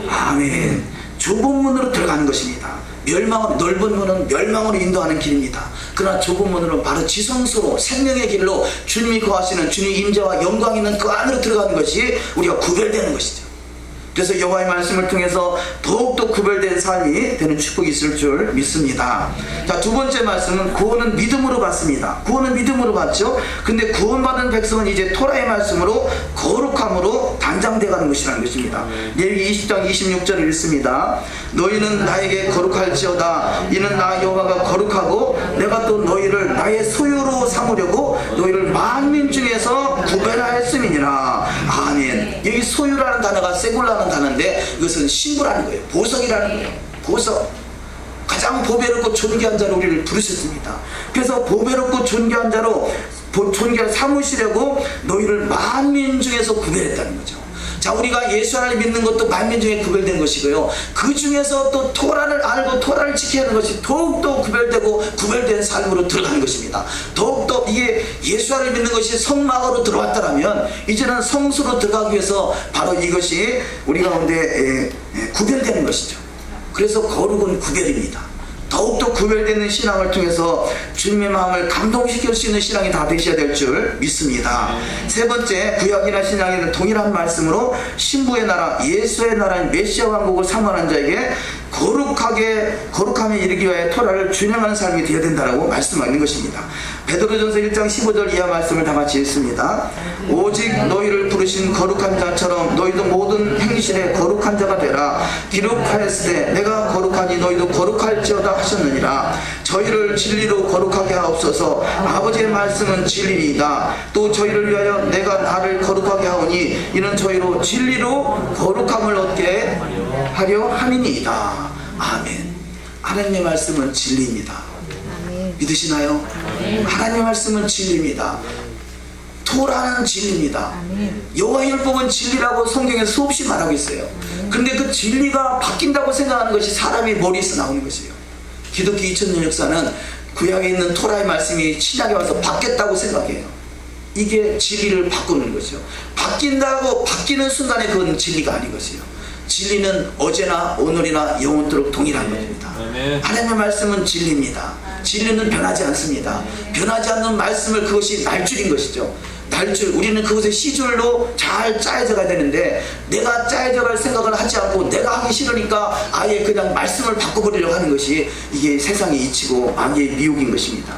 아멘. 좁은 문으로 들어가는 것입니다. 넓은 문은 멸망으로 인도하는 길입니다. 그러나 좁은 문으로 바로 지성소로 생명의 길로 주님이 거하시는 주님 임재와 영광 있는 그 안으로 들어가는 것이 우리가 구별되는 것이죠. 그래서 여호와의 말씀을 통해서 더욱더 구별된 삶이 되는 축복이 있을 줄 믿습니다. 자, 두 번째 말씀은 구원은 믿음으로 받습니다. 구원은 믿음으로 받죠. 근데 구원받은 백성은 이제 토라의 말씀으로 거룩함으로 단장되어 가는 것이라는 것입니다. 레위기 20장 26절을 읽습니다. 너희는 나에게 거룩할지어다. 이는 나 여호와가 거룩하고 내가 또 너희를 나의 소유로 삼으려고 너희를 만민 중에서 구별하였음이니라. 아멘. 여기 소유라는 단어가 세굴라는 단어인데 이것은 신부라는 거예요. 보석이라는 거예요. 보석. 가장 보배롭고 존귀한 자로 우리를 부르셨습니다. 그래서 보배롭고 존귀한 자로 존귀한 삼으시려고 너희를 만민 중에서 구별했다는 거죠. 자, 우리가 예수 하나님 믿는 것도 만민 중에 구별된 것이고요. 그 중에서 또 토라를 알고 토라를 지켜야 하는 것이 더욱더 구별되고 구별된 삶으로 들어가는 것입니다. 더욱더 이게 예수 하나님 믿는 것이 성막으로 들어왔다면 이제는 성수로 들어가기 위해서 바로 이것이 우리 가운데 구별되는 것이죠. 그래서 거룩은 구별입니다. 더욱더 구별되는 신앙을 통해서 주님의 마음을 감동시킬 수 있는 신앙이 다 되셔야 될 줄 믿습니다. 세 번째, 구약이나 신약에는 동일한 말씀으로 신부의 나라, 예수의 나라인 메시아 왕국을 사모하는 자에게 거룩함에 이르기 위하여 토라를 준행하는 삶이 되어야 된다고 말씀하는 것입니다. 베드로전서 1장 15절 이하 말씀을 다 같이 읽습니다. 오직 너희를 부르신 거룩한 자처럼 너희도 모든 행실에 거룩한 자가 되라. 기록하였을 때 내가 거룩하니 너희도 거룩할지어다 하셨느니라. 저희를 진리로 거룩하게 하옵소서. 아버지의 말씀은 진리이다. 또 저희를 위하여 내가 나를 거룩하게 하오니 이는 저희로 진리로 거룩함을 얻게 하려 함이니이다. 아멘. 하나님의 말씀은 진리입니다. 믿으시나요? 하나님의 말씀은 진리입니다. 토라는 진리입니다. 여호와의 율법은 진리라고 성경에서 수없이 말하고 있어요. 그런데 그 진리가 바뀐다고 생각하는 것이 사람의 머리에서 나오는 것이에요. 기독교 2000년 역사는 구약에 있는 토라의 말씀이 신약에 와서 바뀌었다고 생각해요. 이게 진리를 바꾸는 거죠. 바뀐다고 바뀌는 순간에 그건 진리가 아닌 것이에요. 진리는 어제나 오늘이나 영원토록 동일한 것입니다. 하나님의 말씀은 진리입니다. 진리는 변하지 않습니다. 변하지 않는 말씀을 그것이 날줄인 것이죠. 날줄, 우리는 그것의 시줄로 잘 짜여져 가야 되는데 내가 짜여져 갈 생각을 하지 않고 내가 하기 싫으니까 아예 그냥 말씀을 바꿔버리려고 하는 것이 이게 세상의 이치고 악의 미혹인 것입니다.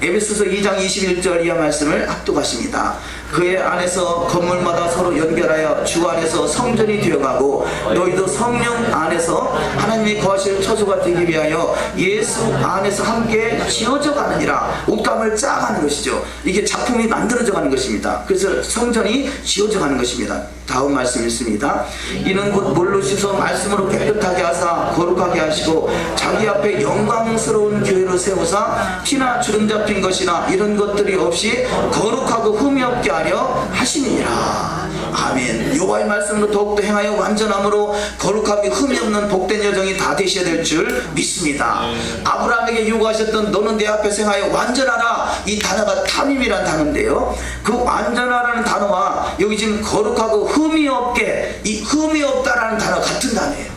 에베소서 2장 21절 이하 말씀을 합독하십니다. 그의 안에서 건물마다 서로 연결하여 주 안에서 성전이 되어가고 너희도 성령 안에서 하나님이 거하실 처소가 되기 위하여 예수 안에서 함께 지어져 가느니라. 옷감을 짜가는 것이죠. 이게 작품이 만들어져 가는 것입니다. 그래서 성전이 지어져 가는 것입니다. 다음 말씀 읽습니다. 이는 곧 물로 씻어 말씀으로 깨끗하게 하사 거룩하게 하시고 자기 앞에 영광스러운 교회로 세우사 피나 주름 잡힌 것이나 이런 것들이 없이 거룩하고 흠이 없게 하려 하시니라. 아멘. 여호와의 말씀으로 더욱더 행하여 완전함으로 거룩하게 흠이 없는 복된 여정이 다 되셔야 될 줄 믿습니다. 아브라함에게 요구하셨던 너는 내 앞에 행하여 완전하라. 이 단어가 탐임이라는 단어인데요. 그 완전하라는 단어와 여기 지금 거룩하고 흠이 없게, 이 흠이 없다라는 단어 같은 단어예요.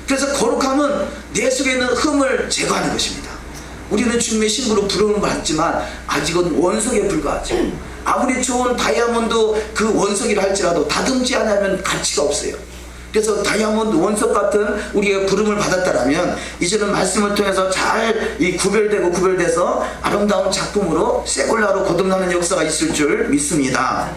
그래서 거룩함은 내 속에 있는 흠을 제거하는 것입니다. 우리는 주님의 신부로 부름을 받지만 아직은 원석에 불과하죠. 아무리 좋은 다이아몬드 그 원석이라 할지라도 다듬지 않으면 가치가 없어요. 그래서 다이아몬드 원석 같은 우리가 부름을 받았다라면 이제는 말씀을 통해서 잘 구별돼서 아름다운 작품으로 세골라로 거듭나는 역사가 있을 줄 믿습니다.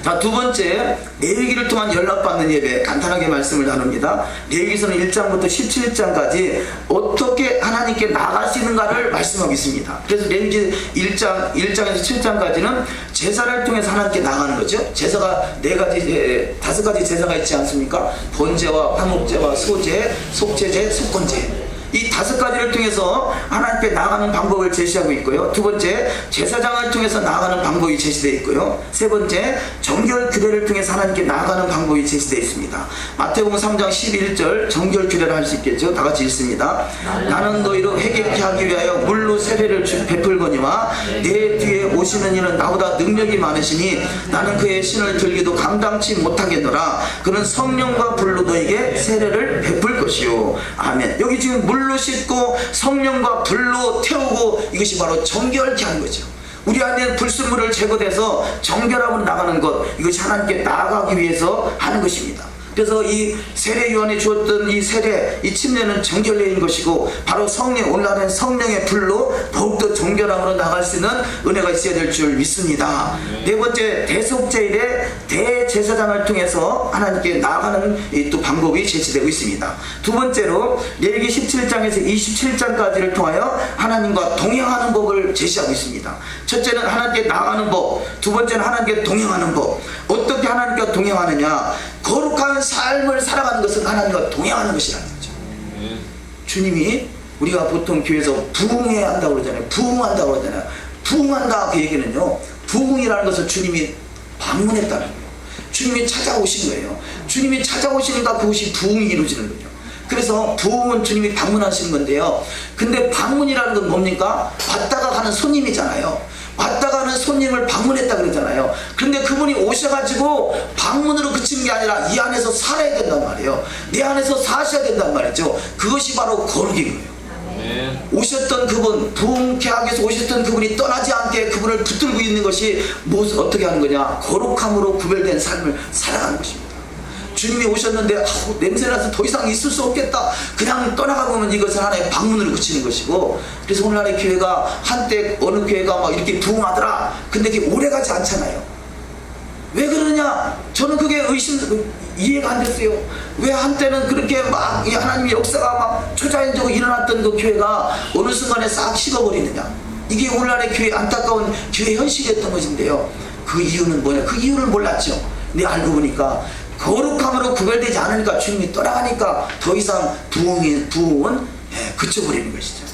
자, 두 번째, 레위기를 통한 연락받는 예배, 간단하게 말씀을 나눕니다. 레위기서는 1장부터 17장까지 어떻게 하나님께 나갈 수 있는가를 말씀하고 있습니다. 그래서 레위기 1장에서 7장까지는 제사를 통해서 하나님께 나가는 거죠. 제사가 5가지 제사가 있지 않습니까? 번제와 화목제와 소제, 속죄제, 속건제. 이 5가지를 통해서 하나님께 나아가는 방법을 제시하고 있고요. 두 번째, 제사장을 통해서 나아가는 방법이 제시되어 있고요. 세 번째, 정결 규례를 통해서 하나님께 나아가는 방법이 제시되어 있습니다. 마태복음 3장 11절 정결 규례를 할 수 있겠죠. 다 같이 읽습니다. 나는 너희로 회개케 하기 위하여 물로 세례를 베풀거니와 내 뒤에 오시는 이는 나보다 능력이 많으시니 나는 그의 신을 들기도 감당치 못하겠노라. 그는 성령과 불로 너에게 세례를 베풀 것이다. 것이요. 아멘. 여기 지금 물로 씻고 성령과 불로 태우고, 이것이 바로 정결케 하는 거죠. 우리 안에 불순물을 제거돼서 정결함으로 나가는 것, 이것이 하나님께 나아가기 위해서 하는 것입니다. 그래서 이 세례 요한이 주었던 이 세례, 이 침례는 정결례인 것이고, 바로 성령, 오늘날은 성령의 불로 더욱더 정결함으로 나갈 수 있는 은혜가 있어야 될 줄 믿습니다. 네 번째, 대속제일의 대제사장을 통해서 하나님께 나아가는 또 방법이 제시되고 있습니다. 두 번째로 레위기 17장에서 27장까지를 통하여 하나님과 동행하는 법을 제시하고 있습니다. 첫째는 하나님께 나아가는 법, 두 번째는 하나님께 동행하는 법. 어떻게 하나님과 동행하느냐? 거룩한 삶을 살아가는 것은 하나님과 동행하는 것이라는 거죠. 주님이, 우리가 보통 교회에서 부흥해야 한다고 그러잖아요. 부흥한다고 그러잖아요. 부흥한다, 그 얘기는요, 부흥이라는 것은 주님이 방문했다는 거예요. 주님이 찾아오신 거예요. 주님이 찾아오시니까 그것이 부흥이 이루어지는 거죠. 그래서 부흥은 주님이 방문하시는 건데요, 근데 방문이라는 건 뭡니까? 왔다가 가는 손님이잖아요. 왔다 가는 손님을 방문했다 그러잖아요. 그런데 그분이 오셔가지고 방문으로 그친 게 아니라 이 안에서 살아야 된단 말이에요. 내 안에서 사셔야 된단 말이죠. 그것이 바로 거룩인 거예요. 오셨던 그분, 부흥케 하기 위해서 오셨던 그분이 떠나지 않게 그분을 붙들고 있는 것이 어떻게 하는 거냐? 거룩함으로 구별된 삶을 살아가는 것입니다. 주님이 오셨는데 냄새나서 더 이상 있을 수 없겠다, 그냥 떠나가 보면 이것은 하나의 방문으로 그치는 것이고, 그래서 오늘날의 교회가 한때 어느 교회가 막 이렇게 부흥하더라, 근데 그게 오래가지 않잖아요. 왜 그러느냐? 저는 그게 이해가 안 됐어요. 왜 한때는 그렇게 막 하나님의 역사가 막 초자연적으로 일어났던 그 교회가 어느 순간에 싹 식어버리느냐? 이게 오늘날의 교회 안타까운 교회 현실이었던 것인데요, 그 이유는 뭐냐? 그 이유를 몰랐죠. 근데 알고 보니까 거룩함으로 구별되지 않으니까, 주님이 떠나가니까 더 이상 부흥은 그쳐버리는 것이죠.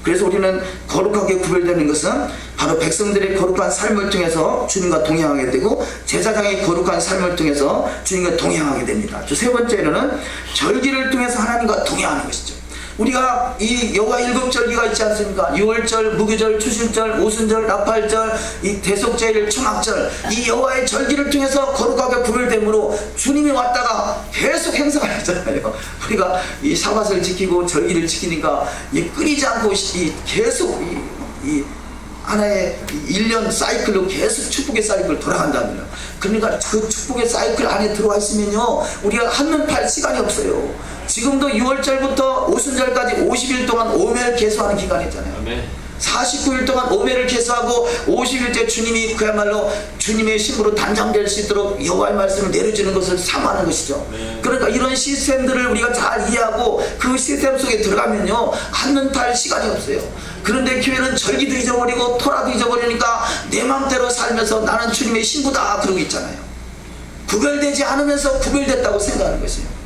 그래서 우리는 거룩하게 구별되는 것은 바로 백성들의 거룩한 삶을 통해서 주님과 동행하게 되고, 제사장의 거룩한 삶을 통해서 주님과 동행하게 됩니다. 세 번째로는 절기를 통해서 하나님과 동행하는 것이죠. 우리가 이 여호와 일곱절기가 있지 않습니까? 유월절, 무교절, 추실절, 오순절, 나팔절, 이 대속제일, 초막절, 이 여호와의 절기를 통해서 거룩하게 구별되므로 주님이 왔다가 계속 행사가 되잖아요. 우리가 이 사밧을 지키고 절기를 지키니까 끊이지 않고 계속 이 하나의 1년 사이클로 계속 축복의 사이클 돌아간다면요. 그러니까 그 축복의 사이클 안에 들어와 있으면요, 우리가 한눈 팔 시간이 없어요. 지금도 6월절부터 오순절까지 50일 동안 오매를 계수하는 기간이 있잖아요. 49일 동안 오매를 계수하고 50일째 주님이 그야말로 주님의 신부로 단장될 수 있도록 여호와의 말씀을 내려주는 것을 사모하는 것이죠. 그러니까 이런 시스템들을 우리가 잘 이해하고 그 시스템 속에 들어가면요, 한눈 팔 시간이 없어요. 그런데 교회는 절기도 잊어버리고 토라도 잊어버리니까 내 마음대로 살면서 나는 주님의 신부다 그러고 있잖아요. 구별되지 않으면서 구별됐다고 생각하는 것이에요.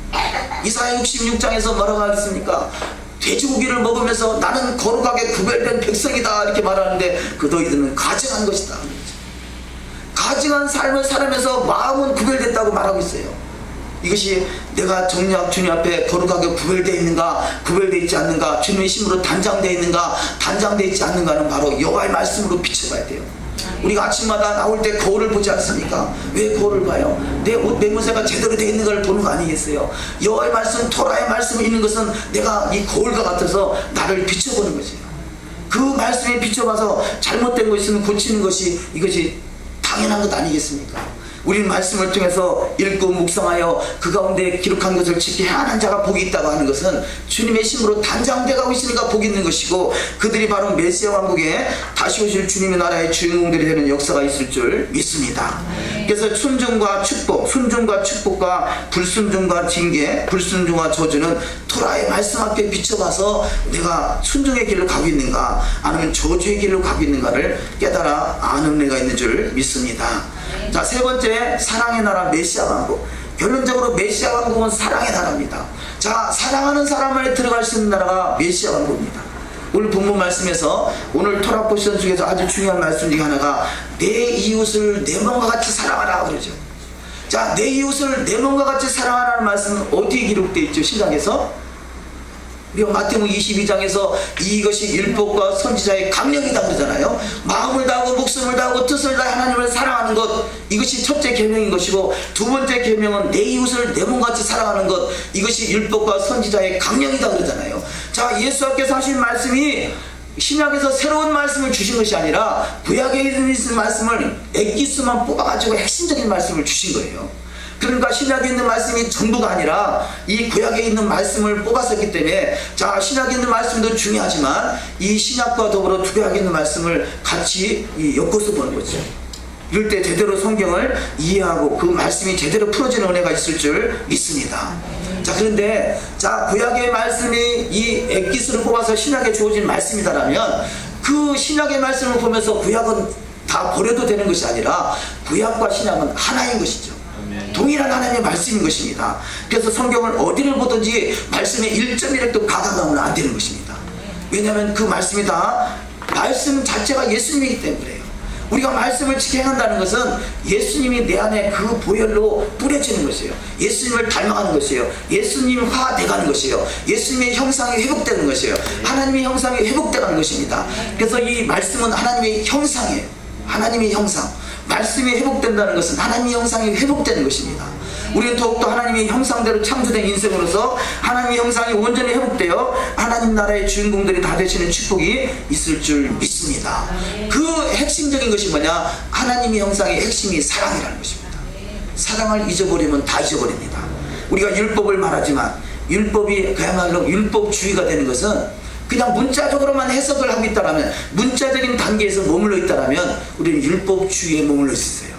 이사야 66장에서 뭐라고 하겠습니까? 돼지고기를 먹으면서 나는 거룩하게 구별된 백성이다 이렇게 말하는데, 그 너희들은 가증한 것이다. 가증한 삶을 살면서 마음은 구별됐다고 말하고 있어요. 이것이 내가 정작 주님 앞에 거룩하게 구별되어 있는가, 구별되어 있지 않는가, 주님의 힘으로 단장되어 있는가, 단장되어 있지 않는가는 바로 여호와의 말씀으로 비춰봐야 돼요. 우리가 아침마다 나올 때 거울을 보지 않습니까? 왜 거울을 봐요? 내 옷 매무새가 제대로 되어 있는 걸 보는 거 아니겠어요? 여호와의 말씀, 토라의 말씀이 있는 것은 내가 이 거울과 같아서 나를 비춰보는 것이에요. 그 말씀에 비춰봐서 잘못된 거 있으면 고치는 것이, 이것이 당연한 것 아니겠습니까? 우리는 말씀을 통해서 읽고 묵상하여 그 가운데 기록한 것을 지키 행하는 자가 복이 있다고 하는 것은 주님의 힘으로 단장되어 가고 있으니까 복이 있는 것이고, 그들이 바로 메시아 왕국에 다시 오실 주님의 나라의 주인공들이 되는 역사가 있을 줄 믿습니다. 그래서 순종과 축복, 순종과 축복과 불순종과 징계, 불순종과 저주는 토라의 말씀 앞에 비춰봐서 내가 순종의 길로 가고 있는가, 아니면 저주의 길로 가고 있는가를 깨달아 아는 은혜가 있는 줄 믿습니다. 자, 세 번째, 사랑의 나라 메시아 왕국. 결론적으로 메시아 왕국은 사랑의 나라입니다. 자, 사랑하는 사람 안에 들어갈 수 있는 나라가 메시아 왕국입니다. 오늘 본문 말씀에서, 오늘 토라 포션 중에서 아주 중요한 말씀 중에 하나가 내 이웃을 내 몸과 같이 사랑하라 그러죠. 자, 내 이웃을 내 몸과 같이 사랑하라는 말씀은 어디에 기록되어 있죠? 신약에서 우리가 마태복음 22장에서 이것이 율법과 선지자의 강령이다 그러잖아요. 마음을 다하고 목숨을 다하고 뜻을 다해 하나님을 사랑하는 것, 이것이 첫째 계명인 것이고, 두 번째 계명은 내 이웃을 내 몸같이 사랑하는 것, 이것이 율법과 선지자의 강령이다 그러잖아요. 자, 예수께서 하신 말씀이 신약에서 새로운 말씀을 주신 것이 아니라 구약에 있는 말씀을 엑기스만 뽑아가지고 핵심적인 말씀을 주신 거예요. 그러니까 신약에 있는 말씀이 전부가 아니라 이 구약에 있는 말씀을 뽑았었기 때문에, 자, 신약에 있는 말씀도 중요하지만 이 신약과 더불어 구약에 있는 말씀을 같이 엮어서 보는 거죠. 이럴 때 제대로 성경을 이해하고 그 말씀이 제대로 풀어지는 은혜가 있을 줄 믿습니다. 자, 그런데 자, 구약의 말씀이 이 엑기스를 뽑아서 신약에 주어진 말씀이다라면 그 신약의 말씀을 보면서 구약은 다 버려도 되는 것이 아니라 구약과 신약은 하나인 것이죠. 동일한 하나님의 말씀인 것입니다. 그래서 성경을 어디를 보든지 말씀의 1.1획도 가감하면 안 되는 것입니다. 왜냐하면 그 말씀이 다 말씀 자체가 예수님이기 때문에 그래요. 우리가 말씀을 지켜 행한다는 것은 예수님이 내 안에 그 보혈로 뿌려지는 것이에요. 예수님을 닮아가는 것이에요. 예수님화 돼가는 것이에요. 예수님의 형상이 회복되는 것이에요. 하나님의 형상이 회복되는 것입니다. 그래서 이 말씀은 하나님의 형상이에요. 하나님의 형상. 말씀이 회복된다는 것은 하나님의 형상이 회복되는 것입니다. 우리는 더욱더 하나님의 형상대로 창조된 인생으로서 하나님의 형상이 온전히 회복되어 하나님 나라의 주인공들이 다 되시는 축복이 있을 줄 믿습니다. 그 핵심적인 것이 뭐냐? 하나님의 형상의 핵심이 사랑이라는 것입니다. 사랑을 잊어버리면 다 잊어버립니다. 우리가 율법을 말하지만 율법이 그야말로 율법주의가 되는 것은 그냥 문자적으로만 해석을 하고 있다면, 문자적인 단계에서 머물러 있다면 우리는 율법주의에 머물러 있어요.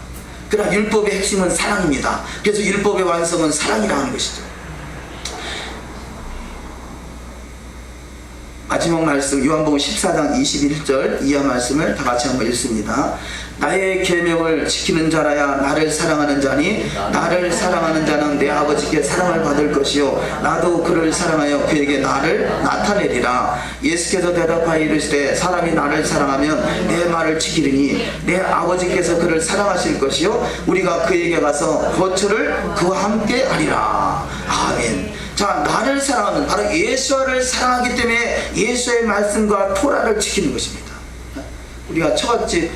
그러나 율법의 핵심은 사랑입니다. 그래서 율법의 완성은 사랑이라고 하는 것이죠. 마지막 말씀 요한복음 14장 21절 이하 말씀을 다 같이 한번 읽습니다. 나의 계명을 지키는 자라야 나를 사랑하는 자니 나를 사랑하는 자는 내 아버지께 사랑을 받을 것이요 나도 그를 사랑하여 그에게 나를 나타내리라. 예수께서 대답하여 이르시되 사람이 나를 사랑하면 내 말을 지키리니 내 아버지께서 그를 사랑하실 것이요 우리가 그에게 가서 거처를 그와 함께 하리라. 아멘. 자, 나를 사랑하는, 바로 예수를 사랑하기 때문에 예수의 말씀과 토라를 지키는 것입니다. 우리가 처갓집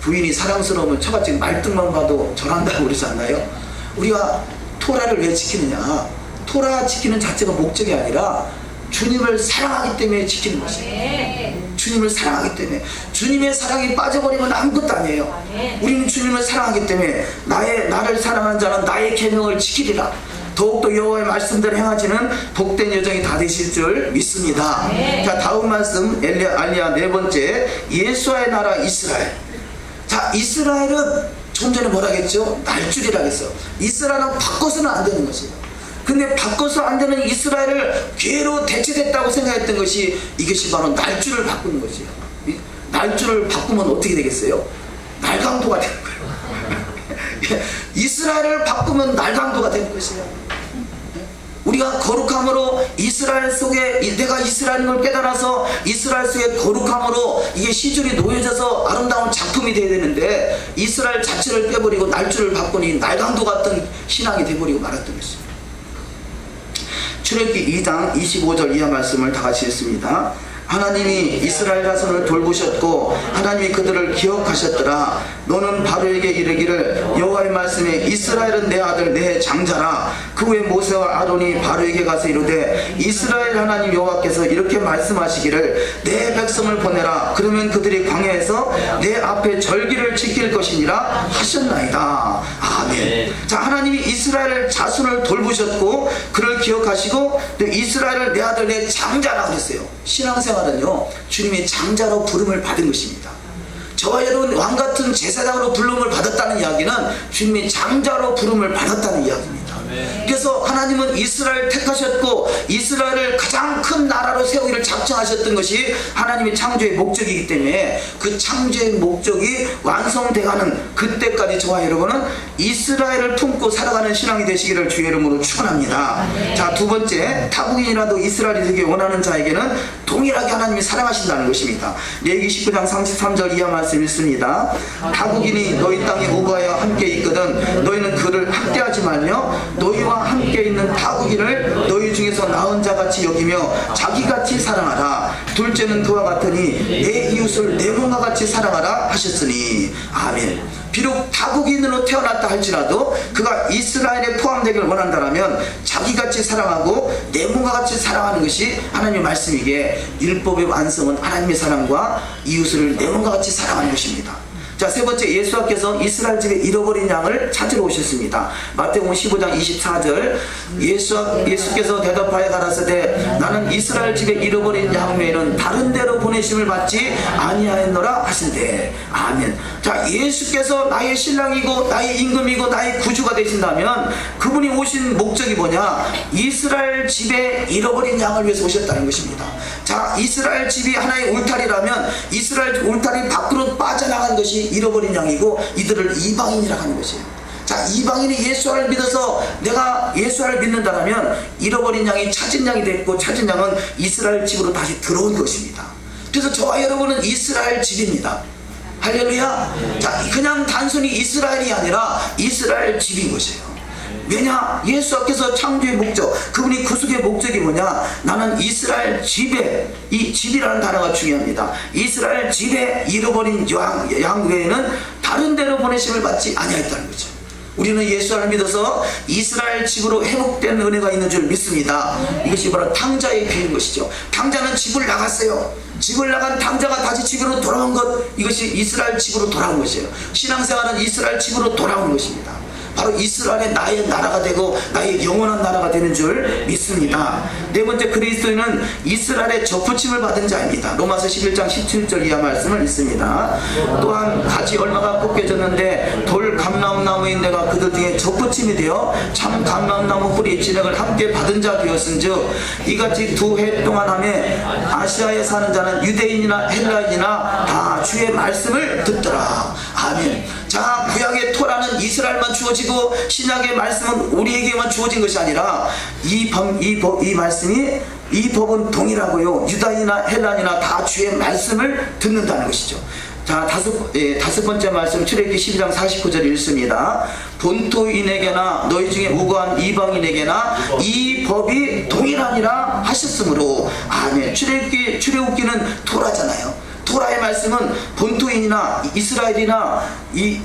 부인이 사랑스러우면 처갓집 말뚝만 봐도 절한다고 그러지 않나요? 우리가 토라를 왜 지키느냐? 토라 지키는 자체가 목적이 아니라 주님을 사랑하기 때문에 지키는 것입니다. 주님을 사랑하기 때문에. 주님의 사랑이 빠져버리면 아무것도 아니에요. 우리는 주님을 사랑하기 때문에 나를 사랑하는 자는 나의 계명을 지키리라. 더욱더 여호와의 말씀대로 행하시는 복된 여정이 다 되실 줄 믿습니다. 자, 다음 말씀 알리야 네 번째, 예수와의 나라 이스라엘. 자, 이스라엘은 좀 전에 뭐라 했죠? 날줄이라 했어. 이스라엘은 바꿔서는 안 되는 것이에요. 근데 바꿔서 안 되는 이스라엘을 괴로 대체됐다고 생각했던 것이 이것이 바로 날줄을 바꾸는 것이에요. 날줄을 바꾸면 어떻게 되겠어요? 날강도가 되는 거예요. 이스라엘을 바꾸면 날강도가 되는 것이에요. 우리가 거룩함으로 이스라엘 속에 내가 이스라엘인 걸 깨달아서 이스라엘 속에 거룩함으로 이게 시줄이 놓여져서 아름다운 작품이 되어야 되는데 이스라엘 자체를 빼버리고 날줄을 바꾸니 날강도 같은 신앙이 되어버리고 말았던 것입니다. 출애굽기 2장 25절 이하 말씀을 다 같이 읽습니다. 하나님이 이스라엘 자손을 돌보셨고 하나님이 그들을 기억하셨더라. 너는 바로에게 이르기를 여호와의 말씀에 이스라엘은 내 아들 내 장자라. 그 후에 모세와 아론이 바로에게 가서 이르되 이스라엘 하나님 여호와께서 이렇게 말씀하시기를 내 백성을 보내라. 그러면 그들이 광야에서 내 앞에 절기를 지킬 것이니라 하셨나이다. 아멘. 자, 하나님이 이스라엘 자손을 돌보셨고 그를 기억하시고 또 이스라엘을 내 아들 내 장자라고 그랬어요. 신앙생활은요, 주님의 장자로 부름을 받은 것입니다. 저와 여러분 왕같은 제사장으로 부름을 받았다는 이야기는 주님의 장자로 부름을 받았다는 이야기입니다. 그래서 하나님은 이스라엘 택하셨고 이스라엘을 가장 큰 나라로 세우기를 작정하셨던 것이 하나님의 창조의 목적이기 때문에 그 창조의 목적이 완성돼가는 그때까지 저와 여러분은 이스라엘을 품고 살아가는 신앙이 되시기를 주의 이름으로 축원합니다. 자, 두 번째, 타국인이라도 이스라엘이 되기 원하는 자에게는 동일하게 하나님이 사랑하신다는 것입니다. 레위기 19장 33절 이하 말씀 있습니다. 타국인이 너희 땅에 우거하여 함께 있거든 너희는 그를 학대하지 말며 너희와 함께 있는 타국인을 너희 중에 중에서 나은 자같이 여기며 자기같이 사랑하라. 둘째는 그와 같으니 내 이웃을 내 몸과 같이 사랑하라 하셨으니. 아멘. 비록 타국인으로 태어났다 할지라도 그가 이스라엘에 포함되기를 원한다면 자기같이 사랑하고 내 몸과 같이 사랑하는 것이 하나님의 말씀이기에 율법의 완성은 하나님의 사랑과 이웃을 내 몸과 같이 사랑하는 것입니다. 자, 세 번째, 예수께서 이스라엘 집에 잃어버린 양을 찾으러 오셨습니다. 마태복음 15장 24절, 예수께서 대답하여 가라사대 나는 이스라엘 집에 잃어버린 양 외에는 다른 데로 보내심을 받지 아니하였노라 하신대. 아멘. 자, 예수께서 나의 신랑이고 나의 임금이고 나의 구주가 되신다면 그분이 오신 목적이 뭐냐? 이스라엘 집에 잃어버린 양을 위해서 오셨다는 것입니다. 자, 이스라엘 집이 하나의 울타리라면 이스라엘 울타리 밖으로 빠져나간 것이 잃어버린 양이고 이들을 이방인이라 하는 것이에요. 자, 이방인이 예수를 믿어서 내가 예수를 믿는다면 잃어버린 양이 찾은 양이 됐고 찾은 양은 이스라엘 집으로 다시 들어온 것입니다. 그래서 저와 여러분은 이스라엘 집입니다. 할렐루야. 자, 그냥 단순히 이스라엘이 아니라 이스라엘 집인 것이에요. 왜냐? 예수께서 창조의 목적, 그분이 구속의 목적이 뭐냐? 나는 이스라엘 집에, 이 집이라는 단어가 중요합니다. 이스라엘 집에 잃어버린 양 외에는 다른 데로 보내심을 받지 아니하였다는 거죠. 우리는 예수를 믿어서 이스라엘 집으로 회복된 은혜가 있는 줄 믿습니다. 이것이 바로 탕자의 비유인 것이죠. 탕자는 집을 나갔어요. 집을 나간 탕자가 다시 집으로 돌아온 것, 이것이 이스라엘 집으로 돌아온 것이에요. 신앙생활은 이스라엘 집으로 돌아온 것입니다. 바로 이스라엘의 나의 나라가 되고 나의 영원한 나라가 되는 줄 믿습니다. 네 번째, 그리스도인은 이스라엘의 접붙임을 받은 자입니다. 로마서 11장 17절 이하 말씀을 읽습니다. 또한 가지 얼마가 꺾여졌는데 돌 감람나무인 내가 그들 중에 접붙임이 되어 참 감람나무 뿌리 진액을 함께 받은 자 되었은즉 이같이 2해 동안 하매 아시아에 사는 자는 유대인이나 헬라인이나 다 주의 말씀을 듣더라. 아멘. 자, 구약의 토라는 이스라엘만 주어지고 신약의 말씀은 우리에게만 주어진 것이 아니라 이 말씀이, 이 법은 동일하고요. 유다인이나 헬라인이나 다 주의 말씀을 듣는다는 것이죠. 자, 다섯 번째 말씀, 출애굽기 12장 49절 읽습니다. 본토인에게나 너희 중에 우고한 이방인에게나 이 법이 동일하니라 하셨으므로. 아멘. 출애굽기는 토라잖아요. 토라의 말씀은 본토인이나 이스라엘이나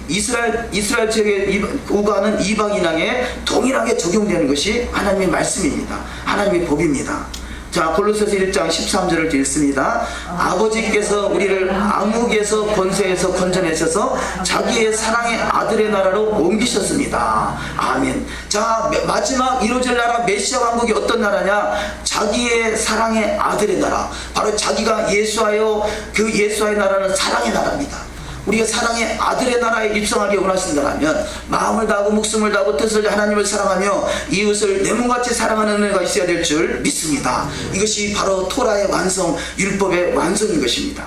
이스라엘 지역에 우거하는 이방인에게 동일하게 적용되는 것이 하나님의 말씀입니다. 하나님의 법입니다. 자, 골로새서 1장 13절을 읽습니다. 아버지께서 우리를 암흑에서 권세에서 건져내셔서 자기의 사랑의 아들의 나라로 옮기셨습니다. 아멘. 자, 마지막 이루어질 나라 메시아 왕국이 어떤 나라냐? 자기의 사랑의 아들의 나라. 바로 자기가 예수하여 그 예수의 나라는 사랑의 나라입니다. 우리가 사랑의 아들의 나라에 입성하기 원하신다면 마음을 다하고 목숨을 다하고 뜻을 하나님을 사랑하며 이웃을 내 몸같이 사랑하는 은혜가 있어야 될 줄 믿습니다. 이것이 바로 토라의 완성, 율법의 완성인 것입니다.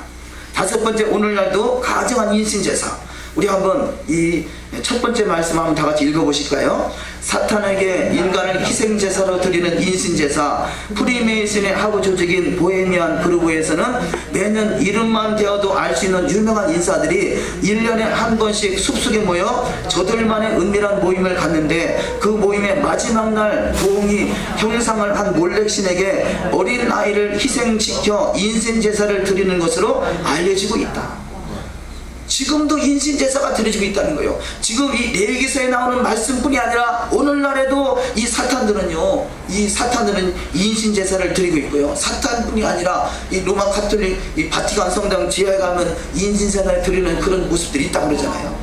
다섯 번째, 오늘날도 가정한 인신제사. 우리 한번 이 첫 번째 말씀 한번 다 같이 읽어보실까요? 사탄에게 인간을 희생제사로 드리는 인신제사, 프리메이슨의 하부 조직인 보헤미안 그루브에서는 매년 이름만 되어도 알 수 있는 유명한 인사들이 1년에 한 번씩 숲속에 모여 저들만의 은밀한 모임을 갖는데 그 모임의 마지막 날 부흥이 형상을 한 몰렉신에게 어린 아이를 희생시켜 인신제사를 드리는 것으로 알려지고 있다. 지금도 인신제사가 드려지고 있다는 거예요. 지금 이 레위기서에 나오는 말씀뿐이 아니라 오늘날에도 이 사탄들은 인신제사를 드리고 있고요. 사탄뿐이 아니라 이 로마 카톨릭 이 바티칸 성당 지하에 가면 인신제사를 드리는 그런 모습들이 있다고 그러잖아요.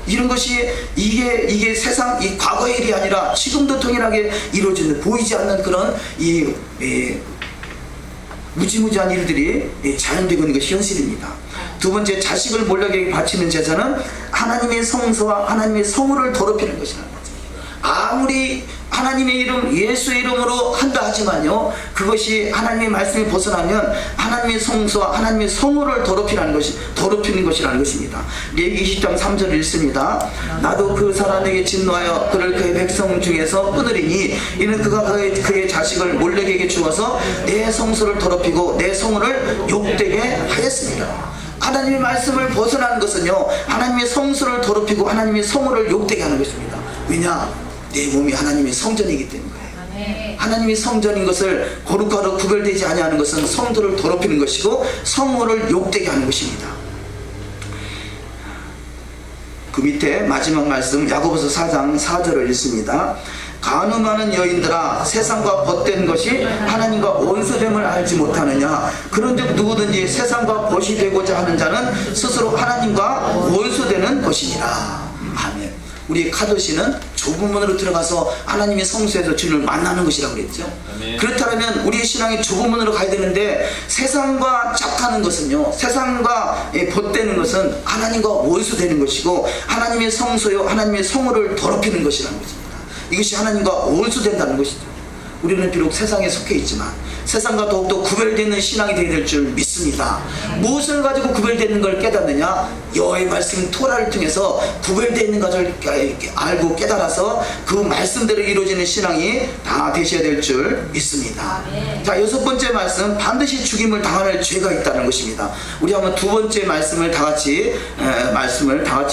이런 것이 이게 세상 이 과거의 일이 아니라 지금도 동일하게 이루어지는, 보이지 않는 그런 무지무지한 일들이 자연되고 있는 것이 현실입니다. 두 번째, 자식을 몰락에게 바치는 제사는 하나님의 성소와 하나님의 성을 더럽히는 것이라는 거죠. 아무리 하나님의 이름, 예수의 이름으로 한다 하지만요, 그것이 하나님의 말씀이 벗어나면 하나님의 성소와 하나님의 성을 더럽히는 것이라는 것입니다. 레위기 20장 3절을 읽습니다. 나도 그 사람에게 진노하여 그를 그의 백성 중에서 끊으리니 이는 그가 그의 자식을 몰렉에게 주어서 내 성소를 더럽히고 내 성을 욕되게 하였습니다. 하나님의 말씀을 벗어나는 것은요, 하나님의 성소를 더럽히고 하나님의 성을 욕되게 하는 것입니다. 왜냐? 내 몸이 하나님의 성전이기 때문에. 하나님이 성전인 것을 거룩하고 구별되지 아니하는 것은 성도를 더럽히는 것이고 성호를 욕되게 하는 것입니다. 그 밑에 마지막 말씀 야고보서 4장 4절을 읽습니다. 간음하는 여인들아, 세상과 벗된 것이 하나님과 원수됨을 알지 못하느냐. 그런즉 누구든지 세상과 벗이 되고자 하는 자는 스스로 하나님과 원수되는 것이니라. 아멘. 우리 카도시는 좁은 문으로 들어가서 하나님의 성소에서 주님을 만나는 것이라고 그랬죠. 그렇다면 우리의 신앙이 좁은 문으로 가야 되는데, 세상과 짝하는 것은요, 세상과 벗되는 것은 하나님과 원수되는 것이고 하나님의 성소요, 하나님의 성호를 더럽히는 것이라는 것입니다. 이것이 하나님과 원수된다는 것이죠. 우리는 비록 세상에 속해 있지만 세상과 더욱더 구별되는 신앙이 되어야 될 줄 믿습니다. 무엇을 가지고 구별되는 걸 깨닫느냐? 여호와의 말씀 토라를 통해서 구별되는 것을 알고 깨달아서 그 말씀대로 이루어지는 신앙이 다 되셔야 될 줄 믿습니다. 자, 6번째 말씀, 반드시 죽임을 당할 죄가 있다는 것입니다. 우리 한번 두 번째 말씀을 다 같이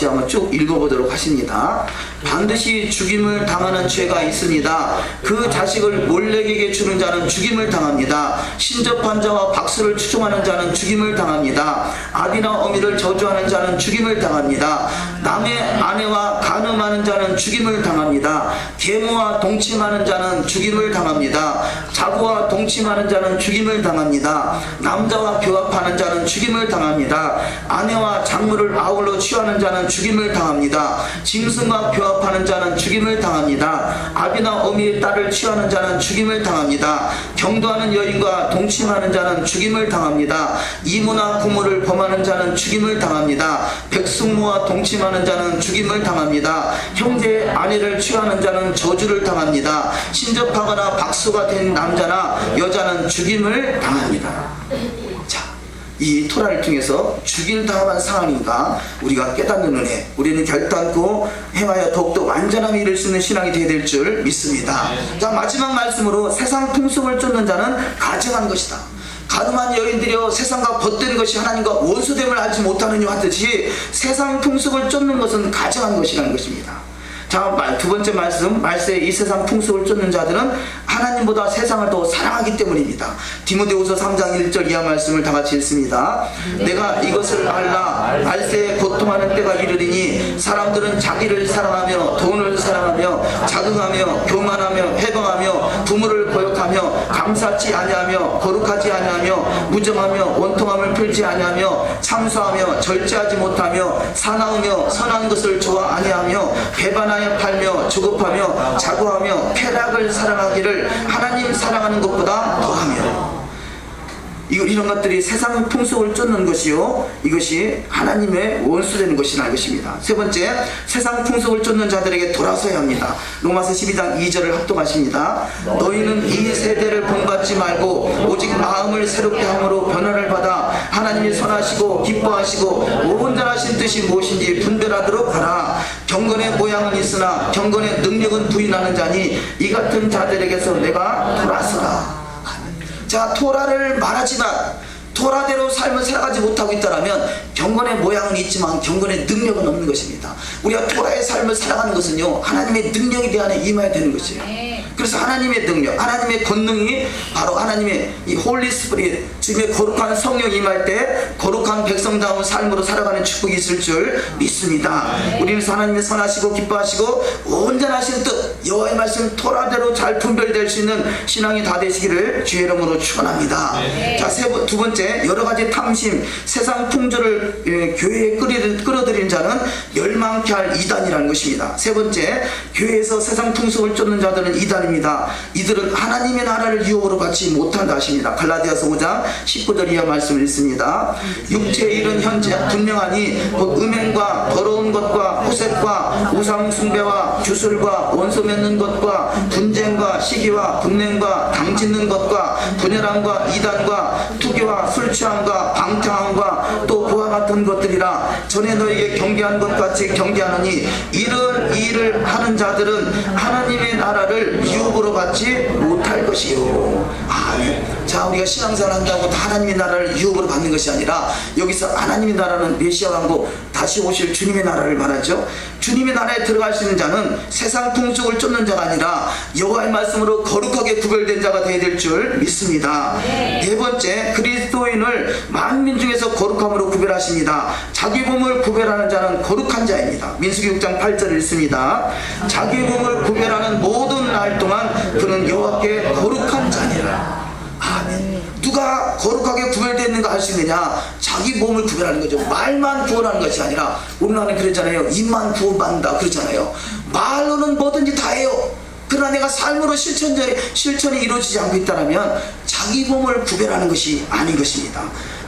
한번 쭉 읽어보도록 하십니다. 반드시 죽임을 당하는 죄가 있습니다. 그 자식을 몰렉에게 주는 자는 죽임을 당합니다. 신접한 자와 박수를 추종하는 자는 죽임을 당합니다. 아비나 어미를 저주하는 자는 죽임을 당합니다. 남의 아내와 간음하는 자는 죽임을 당합니다. 계모와 동침하는 자는 죽임을 당합니다. 자부와 동침하는 자는 죽임을 당합니다. 남자와 교합하는 자는 죽임을 당합니다. 아내와 장물을 아울러 취하는 자는 죽임을 당합니다. 짐승과 교합하는 자는 죽임을 당합니다. 아비나 어미의 딸을 취하는 자는 죽임을 당합니다. 경도하는 여인과 동침하는 자는 죽임을 당합니다. 이모나 고모를 범하는 자는 죽임을 당합니다. 백숙모와 동침하는 자는 죽임을 당합니다. 형제의 아내를 취하는 자는 저주를 당합니다. 신접하거나 박수가 된 남자나 여자는 죽임을 당합니다. 자, 이 토라를 통해서 죽일 당한 상황인가 우리가 깨닫는 은혜, 우리는 결단코 행하여 더욱더 완전함에 이를 수 있는 신앙이 되어야 될 줄 믿습니다. 자, 마지막 말씀으로 세상 풍속을 쫓는 자는 가증한 것이다. 간음한 여인들이여, 세상과 벗된 것이 하나님과 원수됨을 알지 못하느냐 하듯이 세상 풍속을 쫓는 것은 가증한 것이라는 것입니다. 자, 두 번째 말씀, 말세 이 세상 풍속을 쫓는 자들은 하나님보다 세상을 더 사랑하기 때문입니다. 디모데후서 3장 1절 이하 말씀을 다 같이 읽습니다. 내가 이것을 알라. 말세에 고통하는 때가 이르리니 사람들은 자기를 사랑하며 돈을 사랑하며 자긍하며 교만하며 해방하며 부모를 거역하며 감사치 아니하며 거룩하지 아니하며 무정하며 원통함을 풀지 아니하며 참소하며 절제하지 못하며 사나우며 선한 것을 좋아 아니하며 배반하여 팔며 조급하며 자고하며 쾌락을 사랑하기를 하나님 사랑하는 것보다 더하며. 이런 것들이 세상 풍속을 쫓는 것이요, 이것이 하나님의 원수되는 것이라는 것입니다. 세 번째, 세상 풍속을 쫓는 자들에게 돌아서야 합니다. 로마서 12장 2절을 합독하십니다. 너희는 이 세대를 본받지 말고 오직 마음을 새롭게 함으로 변화를 받아 하나님이 선하시고 기뻐하시고 온전하신 뜻이 무엇인지 분별하도록 하라. 경건의 모양은 있으나 경건의 능력은 부인하는 자니 이 같은 자들에게서 내가 돌아서라. 자, 토라를 말하지만 토라대로 삶을 살아가지 못하고 있다면 경건의 모양은 있지만 경건의 능력은 없는 것입니다. 우리가 토라의 삶을 살아가는 것은요, 하나님의 능력이 내 안에 임해야 되는 것이에요. 그래서 하나님의 능력, 하나님의 권능이 바로 하나님의 이 홀리 스피릿, 주님의 거룩한 성령 임할 때 거룩한 백성다운 삶으로 살아가는 축복이 있을 줄 믿습니다. 우리는 하나님의 선하시고 기뻐하시고 온전하신 뜻, 여호와의 말씀 토라대로 잘 분별될 수 있는 신앙이 다 되시기를 주의 이름으로 축원합니다. 자, 두 번째, 여러 가지 탐심, 세상 풍조를 교회에 끌어들인 자는 멸망케 할 이단이라는 것입니다. 세 번째, 교회에서 세상 풍속을 쫓는 자들은 이단입니다. 이들은 하나님의 나라를 유혹으로 받지 못한다 하십니다. 갈라디아서 5장 19절 이하 말씀을 읽습니다. 육체의 일은 현재 분명하니 곧 음행과 더러운 것과 호색과 우상 숭배와 주술과 원수 맺는 것과 분쟁과 시기와 분냉과 당짓는 것과 분열함과 이단과 투교와 술 취함과 방탕함과 또 그와 같은 것들이라. 전에 너에게 경계한 것 같이 경계하느니 이런 일을 하는 자들은 하나님의 나라를 유혹으로 받지 못할 것이요. 아멘. 자, 우리가 신앙생활 한다고 다 하나님의 나라를 유혹으로 받는 것이 아니라, 여기서 하나님의 나라는 메시아 왕국 다시 오실 주님의 나라를 말하죠. 주님의 나라에 들어가시는 자는 세상 풍속을 쫓는 자가 아니라 여호와의 말씀으로 거룩하게 구별된 자가 되어야 될 줄 믿습니다. 네 번째, 그리스도인을 만민 중에서 거룩함으로 구별하십니다. 자기 몸을 구별하는 자는 거룩한 자입니다. 민수기 6장 8절을 읽습니다. 자기 몸을 구별하는 모든 날 동안 그는 여호와께 거룩한 자니라. 아멘. 누가 거룩하게 구별되는가 할 수 있느냐? 자기 몸을 구별하는 거죠. 말만 구원하는 것이 아니라, 우리나라는 그러잖아요. 입만 구원받는다 그러잖아요. 말로는 뭐든지 다 해요. 그러나 내가 삶으로 실천이 이루어지지 않고 있다면 자기 몸을 구별하는 것이 아닌 것입니다.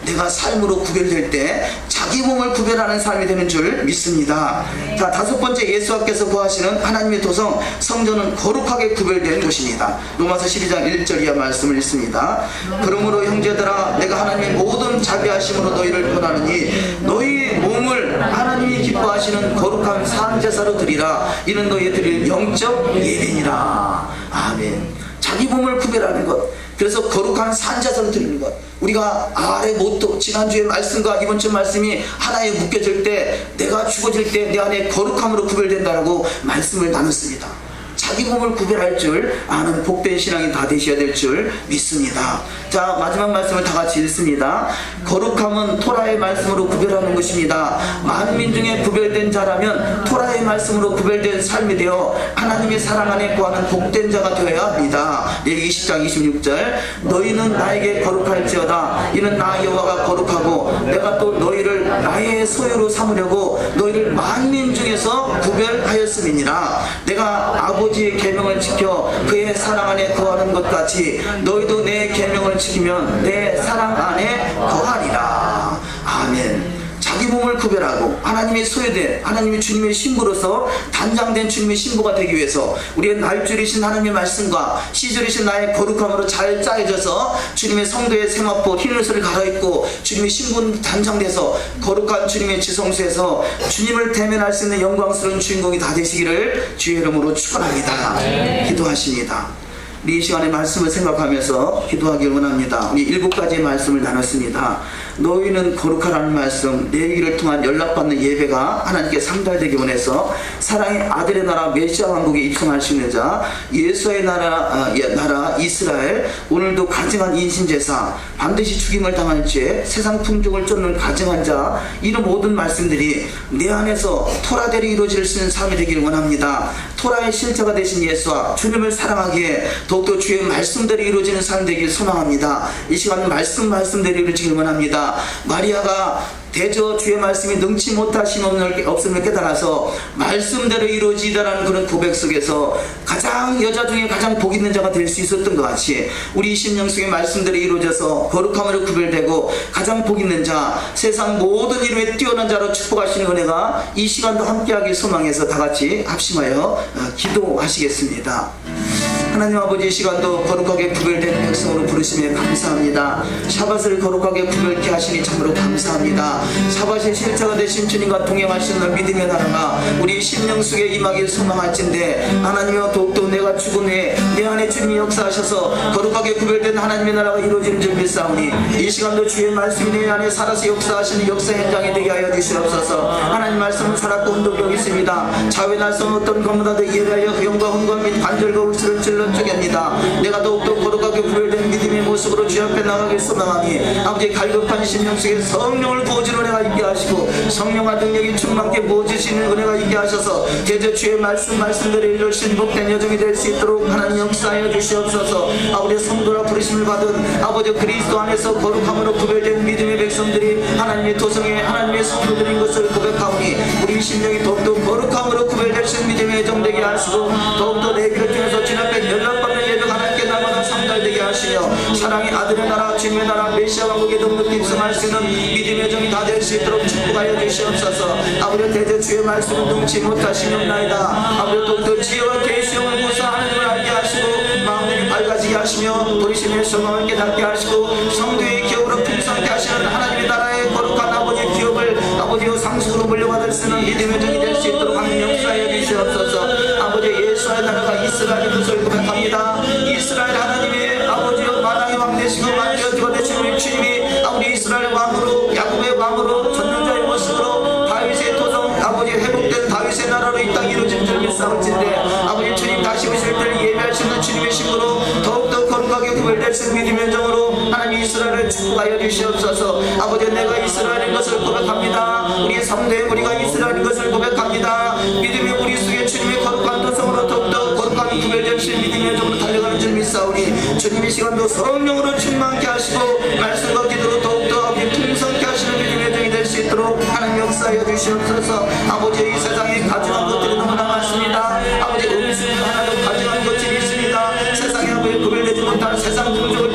내가 삶으로 구별될 때 자기 몸을 구별하는 삶이 되는 줄 믿습니다. 자, 다섯 번째, 예수께서 구하시는 하나님의 도성 성전은 거룩하게 구별된 곳입니다. 로마서 12장 1절 이하 말씀을 읽습니다. 그러므로 형제들아, 내가 하나님의 모든 자비하심으로 너희를 권하느니 너희 몸을 하나님이 기뻐하시는 거룩한 산제사로 드리라. 이는 너희 드릴 영적 예배니라. 아멘. 자기 몸을 구별하는 것, 그래서 거룩한 산제사로 드리는 것. 우리가 아래 못도 지난주의 말씀과 이번주 말씀이 하나에 묶여질 때, 내가 죽어질 때 내 안에 거룩함으로 구별된다라고 말씀을 나눴습니다. 자기 몸을 구별할 줄 아는 복된 신앙이 다 되셔야 될 줄 믿습니다. 자, 마지막 말씀을 다 같이 읽습니다. 거룩함은 토라의 말씀으로 구별하는 것입니다. 만민 중에 구별된 자라면 토라의 말씀으로 구별된 삶이 되어 하나님의 사랑 안에 거하는 복된 자가 되어야 합니다. 네, 20장 26절, 너희는 나에게 거룩할지어다. 이는 나 여호와가 거룩하고 내가 또 너희를 나의 소유로 삼으려고 너희를 만민 중에서 구별하였음이니라. 내가 아버지의 계명을 지켜 그의 사랑 안에 거하는 것 같이 너희도 내 계명을 지키면 내 사랑 안에 거하리라. 아멘. 자기 몸을 구별하고 하나님의 소유된, 하나님의 주님의 신부로서 단장된 주님의 신부가 되기 위해서 우리의 날줄이신 하나님의 말씀과 시절이신 나의 거룩함으로 잘 짜여져서 주님의 성도의 세마포 흰 옷을 갈아입고 주님의 신분 단장돼서 거룩한 주님의 지성소에서 주님을 대면할 수 있는 영광스러운 주인공이 다 되시기를 주의 이름으로 축원합니다. 기도하십니다. 우리 이 시간에 말씀을 생각하면서 기도하길 원합니다. 우리 7가지의 말씀을 나눴습니다. 너희는 거룩하라는 말씀, 내 얘기를 통한 연락받는 예배가 하나님께 상달되기 원해서 사랑의 아들의 나라 메시아 왕국에 입성할 수 있는 자, 예수의 나라 이스라엘, 오늘도 가증한 인신제사, 반드시 죽임을 당할 죄, 세상 풍족을 쫓는 가증한 자, 이런 모든 말씀들이 내 안에서 토라대로 이루어질 수 있는 삶이 되기를 원합니다. 토라의 실제가 되신 예수와 주님을 사랑하기에 더욱더 주의 말씀대로 이루어지는 삶 되길 소망합니다. 이 시간은 말씀대로 이루어지길 원합니다. 마리아가 대저 주의 말씀이 능치 못하심 없음을 깨달아서 말씀대로 이루어지다라는 그런 고백 속에서 가장 여자 중에 가장 복 있는 자가 될 수 있었던 것 같이 우리 심령 속에 말씀대로 이루어져서 거룩함으로 구별되고 가장 복 있는 자, 세상 모든 이름에 뛰어난 자로 축복하시는 은혜가 이 시간도 함께하길 소망해서 다 같이 합심하여 기도하시겠습니다. 하나님 아버지, 이 시간도 거룩하게 구별된 백성으로 부르심에 감사합니다. 샤밧을 거룩하게 구별케 하시니 참으로 감사합니다. 샤밧의 실제가 되신 주님과 동행하시는 믿음의 나라가 우리 심령 속에 임하길 소망할진데, 하나님이여 더욱더 내가 죽은 후에 내 안에 주님이 역사하셔서 거룩하게 구별된 하나님의 나라가 이루어지는 줄 믿사오니 이 시간도 주의 말씀이 내 안에 살아서 역사하시는 역사 현장이 되게 하여 주시옵소서. 하나님 말씀은 살았고 온도가 여기 있습니다. 자외 날선 어떤 것보다도 예배하여 영과 헌과 및 간절과 울수를 찔러 쪽입니다. 내가 더욱더 거룩하게 구별된 믿음의 모습으로 주 앞에 나가길 소망하니 아버지 갈급한 심령 속에 성령을 부어주는 은혜가 있게 하시고 성령과 능력이 충만케 부어주시는 은혜가 있게 하셔서 제자 주의 말씀대로 이루신 복된 여정이 될 수 있도록 하나님 역사하여 주시옵소서. 아버지 성도라 부르심을 받은 아버지 그리스도 안에서 거룩함으로 구별된 믿음의 백성들이 하나님의 도성에 하나님의 성도들인 것을 고백하오니 우리 심령이 더욱더 거룩함으로 구별되신 믿음의 정되게 하시고 더욱더 내 길을 통해서 주님 앞에 연락받는 예배가 하나님께 날마다 상달되게 하시며 사랑의 아들의 나라 주님의 나라 메시아 왕국에 더욱더 입성할 수 있는 믿음의 정이 다 될 수 있도록 축복하여 주시옵소서. 아버지 대저 주의 말씀을 능치 못하시옵나이다. 아버지 더욱더 지혜와 계시형을 구사 하나님을 알게 하시고 마음이 밝아지게 하시며 도리심의 소망을 깨닫게 하시고 성도의 기업으로 풍성하게 하시는 하나님의 나라의 거룩한 아버지의 기업을 아버지의 상속으로 물려받을 수 있는 믿음의 정이 될 수 있도록 하나님 역사하여 주시옵소서. 아버지 예수의 나라가 이스라엘의 것을 고백합니다. 이스라엘 하나님의 아버지여 만왕의 왕 되시고 만주여 되시는 주님이 아버지 이스라엘 왕으로 야곱의 왕으로 전능자의 모습으로 다윗의 도성 아버지 회복된 다윗의 나라로 나올진데 아버지 주님 다시 오실 때를 예배하시는 주님의 신부로 더욱더 거룩하게 구별될 수 있는 믿음의 정으로 하나님 이스라엘을 축복하여 주시옵소서. 아버지 내가 이스라엘인 것을 고백합니다. 우리 3대의 우리가 이스라엘인 것을 고백합니다. 믿음의 우리 속에 주님의 거룩한 도성으로 더욱더 거룩한 구별되신 믿음의 정으로 달려가는 줄 믿사오니 주님 이 시간도 성령으로 충만케 하시고 말씀과 기도로 더욱더 풍성케 하시는 믿음의 정이 될 수 있도록 하나님 역사하여 주시옵소서. 아버지 이 세상에 가증한 것들이 너무나 많습니다. 아버지 음식 하나도 가증한 것들이 있습니다. 세상에 아버지 구별되지 못한 세상 풍족을